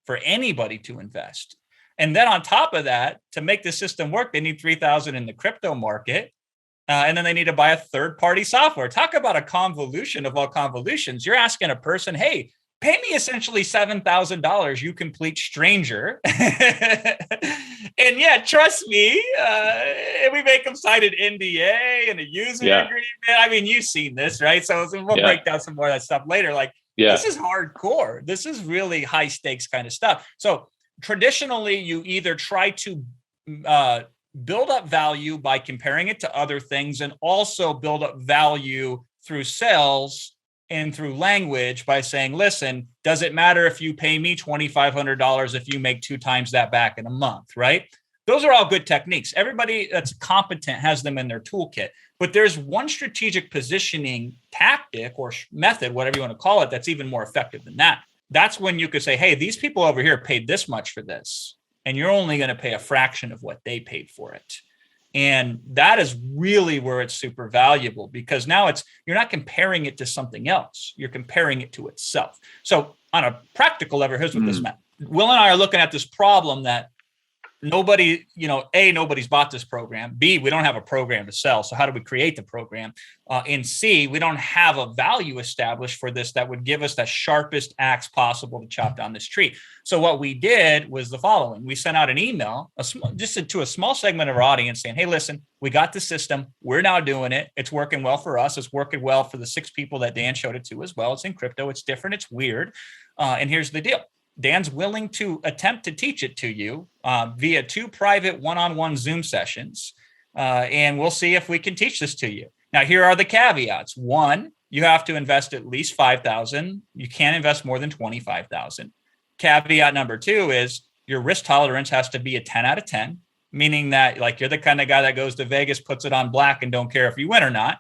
for anybody to invest. And then on top of that, to make the system work, they need $3,000 in the crypto market. And then they need to buy a third-party software. Talk about a convolution of all convolutions. You're asking a person, hey, pay me essentially $7,000, you complete stranger. And yeah, trust me, we make them sign an NDA and a user agreement. I mean, you've seen this, right? So we'll break down some more of that stuff later. Like, this is hardcore. This is really high stakes kind of stuff. So traditionally, you either try to build up value by comparing it to other things, and also build up value through sales and through language by saying, listen, does it matter if you pay me $2,500 if you make 2 times that back in a month, right? Those are all good techniques. Everybody that's competent has them in their toolkit. But there's one strategic positioning tactic or method, whatever you want to call it, that's even more effective than that. That's when you could say, hey, these people over here paid this much for this, and you're only going to pay a fraction of what they paid for it. And that is really where it's super valuable, because now you're not comparing it to something else. You're comparing it to itself. So on a practical level, here's what this meant. Will and I are looking at this problem that nobody, A, nobody's bought this program. B, we don't have a program to sell. So how do we create the program? And C, we don't have a value established for this that would give us the sharpest axe possible to chop down this tree. So what we did was the following. We sent out an email just to a small segment of our audience saying, hey, listen, we got the system. We're now doing it. It's working well for us. It's working well for the 6 people that Dan showed it to as well. It's in crypto. It's different. It's weird. And here's the deal. Dan's willing to attempt to teach it to you via 2 private one-on-one Zoom sessions, and we'll see if we can teach this to you. Now, here are the caveats. 1, you have to invest at least $5,000. You can't invest more than $25,000. Caveat number 2 is your risk tolerance has to be a 10 out of 10, meaning that you're the kind of guy that goes to Vegas, puts it on black, and don't care if you win or not.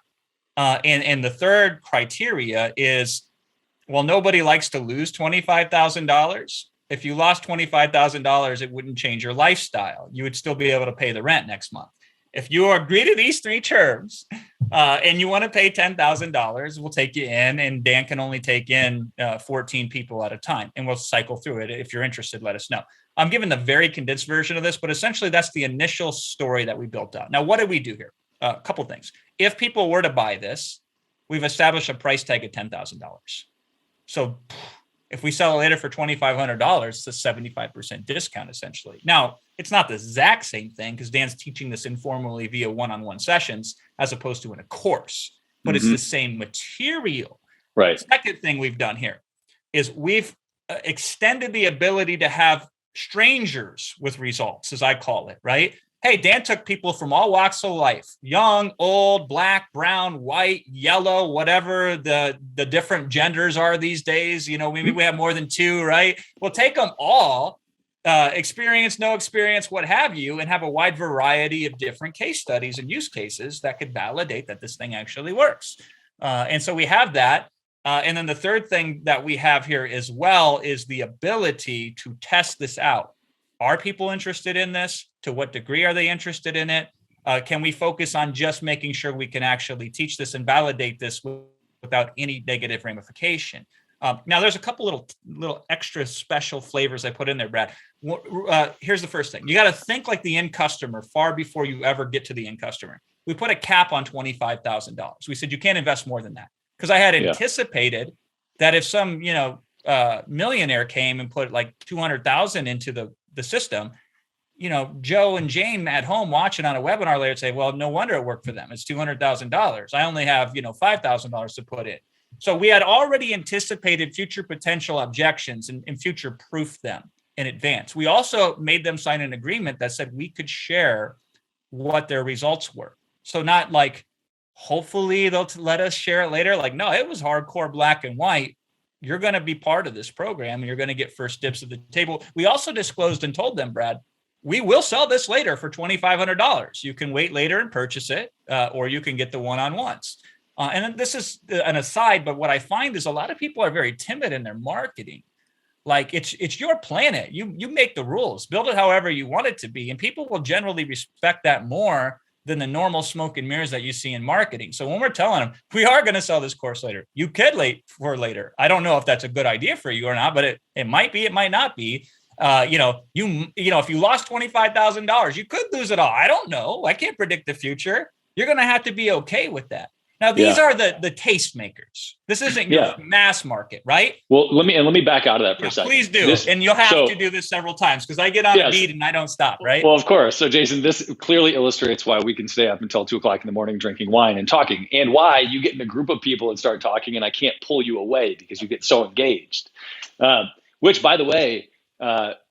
And the third criteria is, well, nobody likes to lose $25,000. If you lost $25,000, it wouldn't change your lifestyle. You would still be able to pay the rent next month. If you agree to these 3 terms and you want to pay $10,000, we'll take you in, and Dan can only take in 14 people at a time, and we'll cycle through it. If you're interested, let us know. I'm giving the very condensed version of this, but essentially that's the initial story that we built out. Now, what did we do here? A couple things. If people were to buy this, we've established a price tag at $10,000. So if we sell it later for $2,500, it's a 75% discount, essentially. Now, it's not the exact same thing because Dan's teaching this informally via one-on-one sessions as opposed to in a course, but it's the same material.
Right.
The second thing we've done here is we've extended the ability to have strangers with results, as I call it, right? Hey, Dan took people from all walks of life, young, old, black, brown, white, yellow, whatever the different genders are these days. Maybe we have more than 2, right? We'll take them all, experience, no experience, what have you, and have a wide variety of different case studies and use cases that could validate that this thing actually works. And so we have that. And then the third thing that we have here as well is the ability to test this out. Are people interested in this? To what degree are they interested in it? Can we focus on just making sure we can actually teach this and validate this without any negative ramification? Now, there's a couple little extra special flavors I put in there, Brad. Here's the first thing. You got to think like the end customer far before you ever get to the end customer. We put a cap on $25,000. We said you can't invest more than that, because I had anticipated that if some millionaire came and put like $200,000 into the system, Joe and Jane at home watching on a webinar later say, well, no wonder it worked for them. It's $200,000. I only have, $5,000 to put in. So we had already anticipated future potential objections and future proof them in advance. We also made them sign an agreement that said we could share what their results were. So not like, hopefully they'll let us share it later. Like, no, it was hardcore black and white. You're going to be part of this program and you're going to get first dibs at the table. We also disclosed and told them, Brad, we will sell this later for $2,500. You can wait later and purchase it, or you can get the one-on-ones. And then this is an aside, but what I find is a lot of people are very timid in their marketing. Like it's your planet. You make the rules, build it however you want it to be. And people will generally respect that more than the normal smoke and mirrors that you see in marketing. So when we're telling them, we are going to sell this course later, you could wait for later. I don't know if that's a good idea for you or not, but it might be, it might not be. If you lost $25,000, you could lose it all. I don't know. I can't predict the future. You're going to have to be okay with that. Now, these are the tastemakers. This isn't your mass market, right?
Well, let me back out of that for a second.
Please do. And you'll have to do this several times because I get on a beat and I don't stop, right?
Well, of course. So, Jason, this clearly illustrates why we can stay up until 2:00 in the morning drinking wine and talking, and why you get in a group of people and start talking and I can't pull you away because you get so engaged. Which, by the way,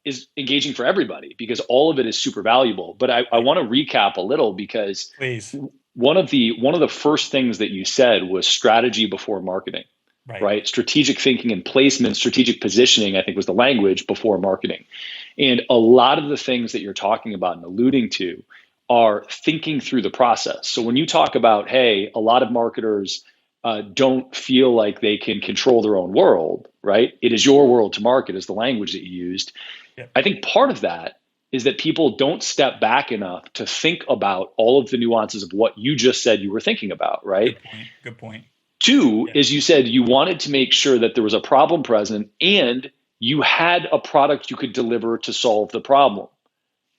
is engaging for everybody because all of it is super valuable. But I want to recap a little because
Please.
One of the first things that you said was strategy before marketing, right? Strategic thinking and placement, strategic positioning, I think was the language before marketing. And a lot of the things that you're talking about and alluding to are thinking through the process. So when you talk about, hey, a lot of marketers don't feel like they can control their own world, right? It is your world to market is the language that you used.
Yep.
I think part of that is that people don't step back enough to think about all of the nuances of what you just said you were thinking about, right?
Good point.
Two, is you said you wanted to make sure that there was a problem present and you had a product you could deliver to solve the problem.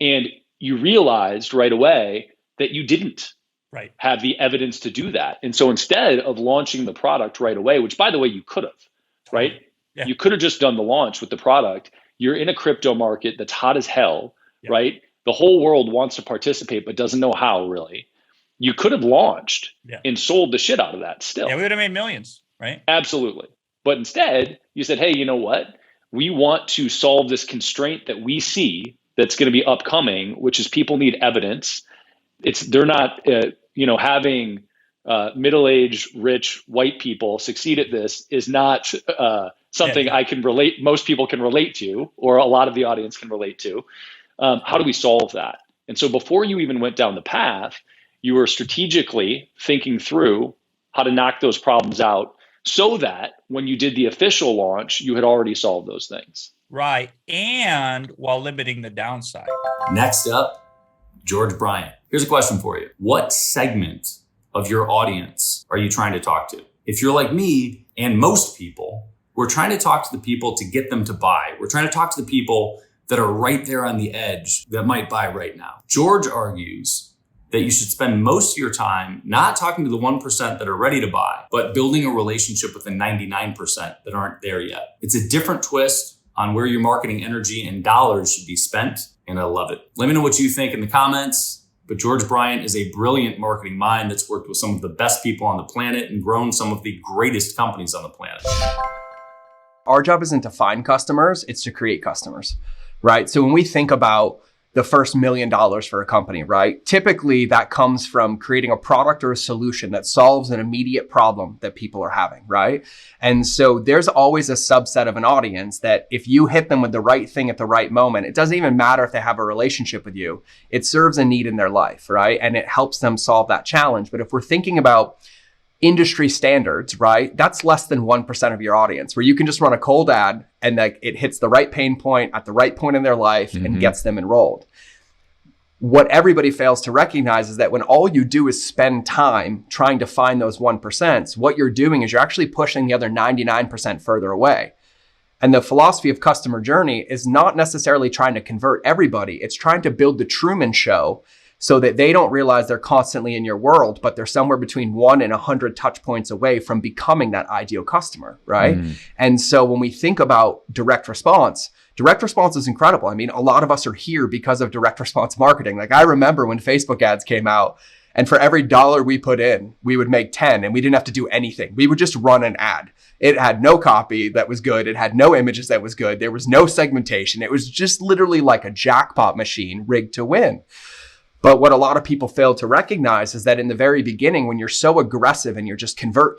And you realized right away that you didn't have the evidence to do that. And so instead of launching the product right away, which by the way, you could have, right?
Yeah.
You could have just done the launch with the product. You're in a crypto market that's hot as hell, right? The whole world wants to participate, but doesn't know how really. You could have launched and sold the shit out of that still.
Yeah, we would have made millions, right?
Absolutely. But instead, you said, hey, you know what? We want to solve this constraint that we see that's going to be upcoming, which is people need evidence. They're not, having middle-aged, rich, white people succeed at this is not something I can relate, most people can relate to, or a lot of the audience can relate to. How do we solve that? And so before you even went down the path, you were strategically thinking through how to knock those problems out so that when you did the official launch, you had already solved those things.
Right. And while limiting the downside.
Next up, George Bryant. Here's a question for you. What segment of your audience are you trying to talk to? If you're like me and most people, we're trying to talk to the people to get them to buy. We're trying to talk to the people that are right there on the edge that might buy right now. George argues that you should spend most of your time not talking to the 1% that are ready to buy, but building a relationship with the 99% that aren't there yet. It's a different twist on where your marketing energy and dollars should be spent, and I love it. Let me know what you think in the comments, but George Bryant is a brilliant marketing mind that's worked with some of the best people on the planet and grown some of the greatest companies on the planet.
Our job isn't to find customers, it's to create customers, right? So when we think about the first $1 million for a company, right? Typically that comes from creating a product or a solution that solves an immediate problem that people are having, right? And so there's always a subset of an audience that if you hit them with the right thing at the right moment, it doesn't even matter if they have a relationship with you, it serves a need in their life, right? And it helps them solve that challenge. But if we're thinking about industry standards, right? That's less than 1% of your audience where you can just run a cold ad and like it hits the right pain point at the right point in their life and gets them enrolled. What everybody fails to recognize is that when all you do is spend time trying to find those 1%, what you're doing is you're actually pushing the other 99% further away. And the philosophy of customer journey is not necessarily trying to convert everybody. It's trying to build the Truman Show so that they don't realize they're constantly in your world, but they're somewhere between 1 and 100 touch points away from becoming that ideal customer, right? And so when we think about direct response is incredible. I mean, a lot of us are here because of direct response marketing. Like I remember when Facebook ads came out, and for every $1 we put in, we would make 10 and we didn't have to do anything. We would just run an ad. It had no copy that was good. It had no images that was good. There was no segmentation. It was just literally like a jackpot machine rigged to win. But what a lot of people fail to recognize is that in the very beginning, when you're so aggressive and you're just convert,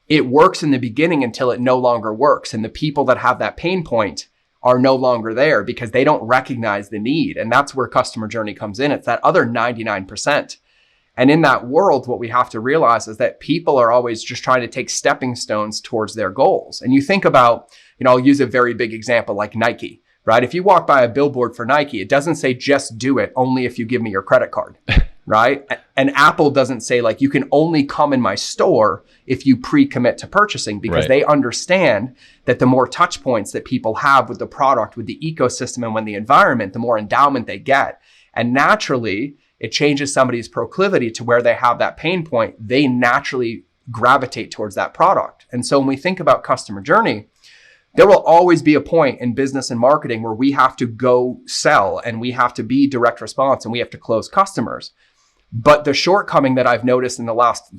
it works in the beginning until it no longer works. And the people that have that pain point are no longer there because they don't recognize the need. And that's where customer journey comes in. It's that other 99%. And in that world, what we have to realize is that people are always just trying to take stepping stones towards their goals. And you think about, I'll use a very big example like Nike. Right? If you walk by a billboard for Nike, it doesn't say just do it only if you give me your credit card, right? And Apple doesn't say like you can only come in my store if you pre-commit to purchasing because they understand that the more touch points that people have with the product, with the ecosystem and with the environment, the more endowment they get. And naturally, it changes somebody's proclivity to where they have that pain point. They naturally gravitate towards that product. And so when we think about customer journey, there will always be a point in business and marketing where we have to go sell and we have to be direct response and we have to close customers. But the shortcoming that I've noticed in the last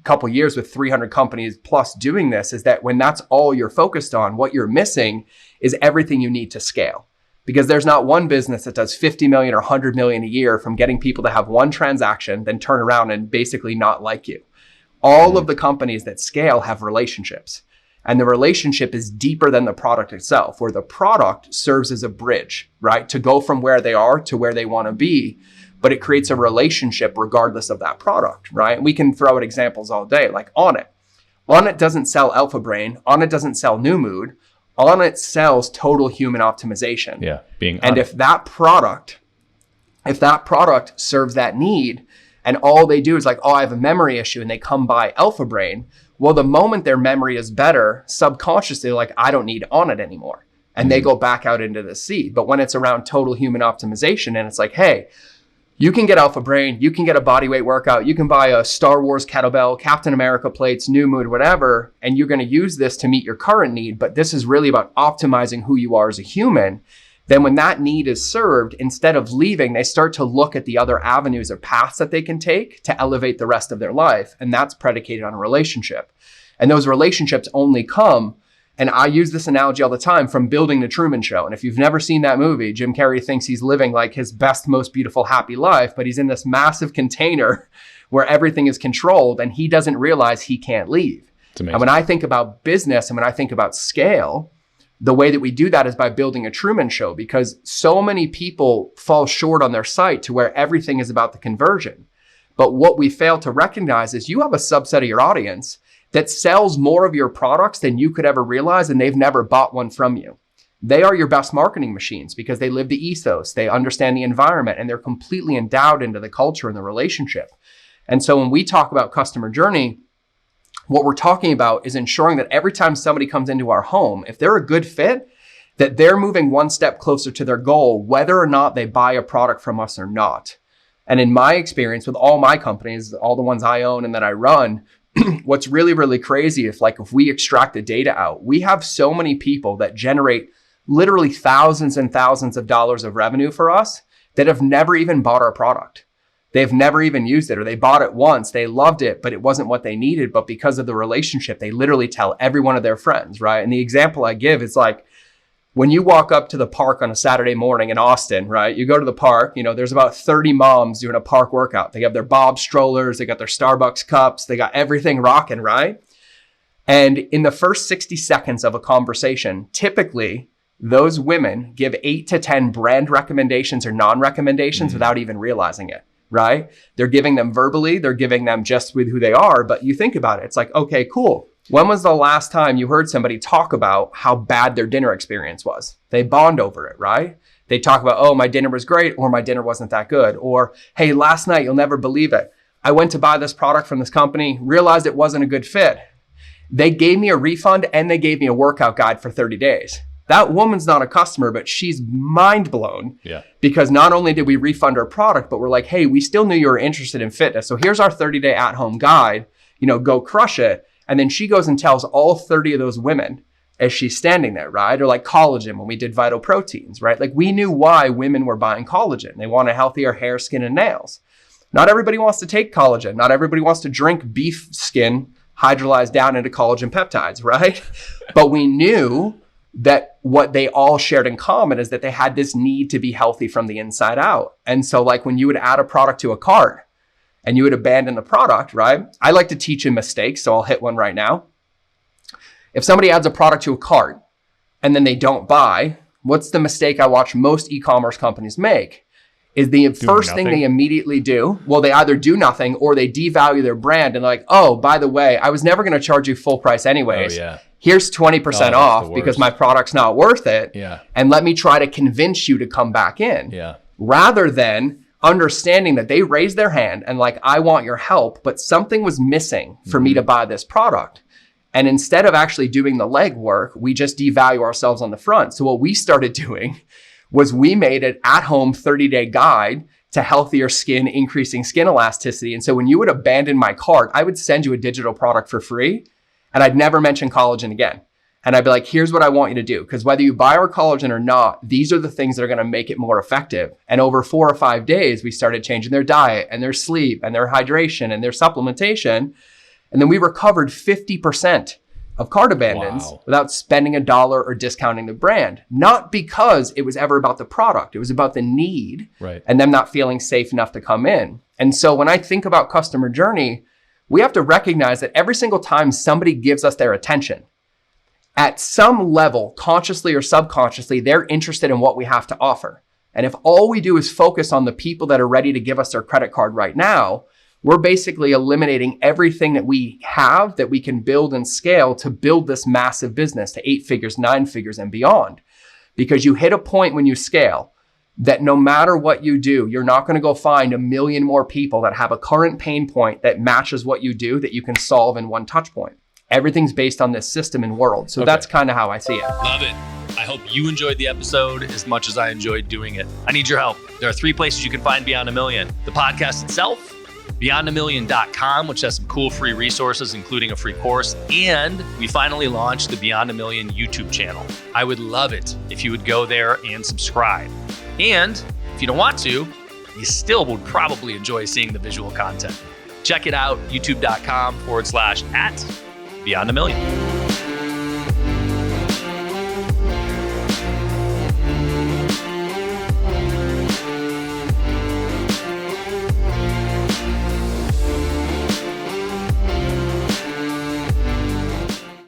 couple years with 300 companies plus doing this is that when that's all you're focused on, what you're missing is everything you need to scale. Because there's not one business that does 50 million or 100 million a year from getting people to have one transaction, then turn around and basically not like you. All of the companies that scale have relationships. And the relationship is deeper than the product itself, where the product serves as a bridge, right? To go from where they are to where they want to be. But it creates a relationship regardless of that product, right? And we can throw out examples all day, like Onnit. Onnit doesn't sell Alpha Brain. Onnit doesn't sell New Mood. Onnit sells total human optimization.
Yeah,
and if that product serves that need, and all they do is like, oh, I have a memory issue, and they come by Alpha Brain, well, the moment their memory is better, subconsciously, like, I don't need Onnit anymore. And they go back out into the sea. But when it's around total human optimization, and it's like, hey, you can get Alpha Brain, you can get a body weight workout, you can buy a Star Wars kettlebell, Captain America plates, New Mood, whatever, and you're going to use this to meet your current need, but this is really about optimizing who you are as a human. Then when that need is served, instead of leaving, they start to look at the other avenues or paths that they can take to elevate the rest of their life. And that's predicated on a relationship. And those relationships only come, and I use this analogy all the time, from building the Truman Show. And if you've never seen that movie, Jim Carrey thinks he's living like his best, most beautiful, happy life, but he's in this massive container where everything is controlled and he doesn't realize he can't leave. And when I think about business and when I think about scale, the way that we do that is by building a Truman Show, because so many people fall short on their site to where everything is about the conversion. But what we fail to recognize is you have a subset of your audience that sells more of your products than you could ever realize, and they've never bought one from you. They are your best marketing machines because they live the ethos, they understand the environment, and they're completely endowed into the culture and the relationship. And so when we talk about customer journey, what we're talking about is ensuring that every time somebody comes into our home, if they're a good fit, that they're moving one step closer to their goal, whether or not they buy a product from us or not. And in my experience with all my companies, all the ones I own and that I run, what's really, really crazy, if we extract the data out, we have so many people that generate literally thousands and thousands of dollars of revenue for us that have never even bought our product. They've never even used it, or they bought it once, they loved it, but it wasn't what they needed. But because of the relationship, they literally tell every one of their friends, right? And the example I give is like, when you walk up to the park on a Saturday morning in Austin, right? You go to the park, there's about 30 moms doing a park workout. They have their Bob strollers, they got their Starbucks cups, they got everything rocking, right? And in the first 60 seconds of a conversation, typically those women give 8 to 10 brand recommendations or non-recommendations without even realizing it, right? They're giving them verbally, they're giving them just with who they are. But you think about it, it's like, okay, cool. When was the last time you heard somebody talk about how bad their dinner experience was? They bond over it, right? They talk about, oh, my dinner was great, or my dinner wasn't that good. Or, hey, last night, you'll never believe it, I went to buy this product from this company, realized it wasn't a good fit. They gave me a refund and they gave me a workout guide for 30 days. That woman's not a customer, but she's mind blown.
Yeah.
Because not only did we refund her product, but we're like, hey, we still knew you were interested in fitness. So here's our 30-day at-home guide, go crush it. And then she goes and tells all 30 of those women as she's standing there, right? Or like collagen when we did Vital Proteins, right? Like we knew why women were buying collagen. They want a healthier hair, skin, and nails. Not everybody wants to take collagen. Not everybody wants to drink beef skin hydrolyzed down into collagen peptides, right? But we knew that what they all shared in common is that they had this need to be healthy from the inside out. And so like when you would add a product to a cart, and you would abandon the product, right? I like to teach in mistakes, so I'll hit one right now. If somebody adds a product to a cart and then they don't buy, what's the mistake I watch most e-commerce companies make? Is the first thing they immediately do, well, they either do nothing or they devalue their brand and like, oh, by the way, I was never gonna charge you full price anyways.
Oh, yeah.
Here's 20% off because my product's not worth it.
Yeah.
And let me try to convince you to come back in.
Yeah.
Rather than understanding that they raised their hand and like, I want your help, but something was missing for me to buy this product. And instead of actually doing the legwork, we just devalue ourselves on the front. So what we started doing was we made an at-home 30-day guide to healthier skin, increasing skin elasticity. And so when you would abandon my cart, I would send you a digital product for free and I'd never mention collagen again. And I'd be like, here's what I want you to do. Because whether you buy our collagen or not, these are the things that are going to make it more effective. And over 4 or 5 days, we started changing their diet and their sleep and their hydration and their supplementation. And then we recovered 50% of cart abandons without spending $1 or discounting the brand. Not because it was ever about the product. It was about the need and them not feeling safe enough to come in. And so when I think about customer journey, we have to recognize that every single time somebody gives us their attention, at some level, consciously or subconsciously, they're interested in what we have to offer. And if all we do is focus on the people that are ready to give us their credit card right now, we're basically eliminating everything that we have that we can build and scale to build this massive business to 8 figures, 9 figures, and beyond. Because you hit a point when you scale that no matter what you do, you're not going to go find 1 million more people that have a current pain point that matches what you do that you can solve in one touch point. Everything's based on this system and world. So that's kind of how I see it.
Love it. I hope you enjoyed the episode as much as I enjoyed doing it. I need your help. There are 3 places you can find Beyond a Million. The podcast itself, beyondamillion.com, which has some cool free resources, including a free course. And we finally launched the Beyond a Million YouTube channel. I would love it if you would go there and subscribe. And if you don't want to, you still would probably enjoy seeing the visual content. Check it out, youtube.com/@Beyond a Million.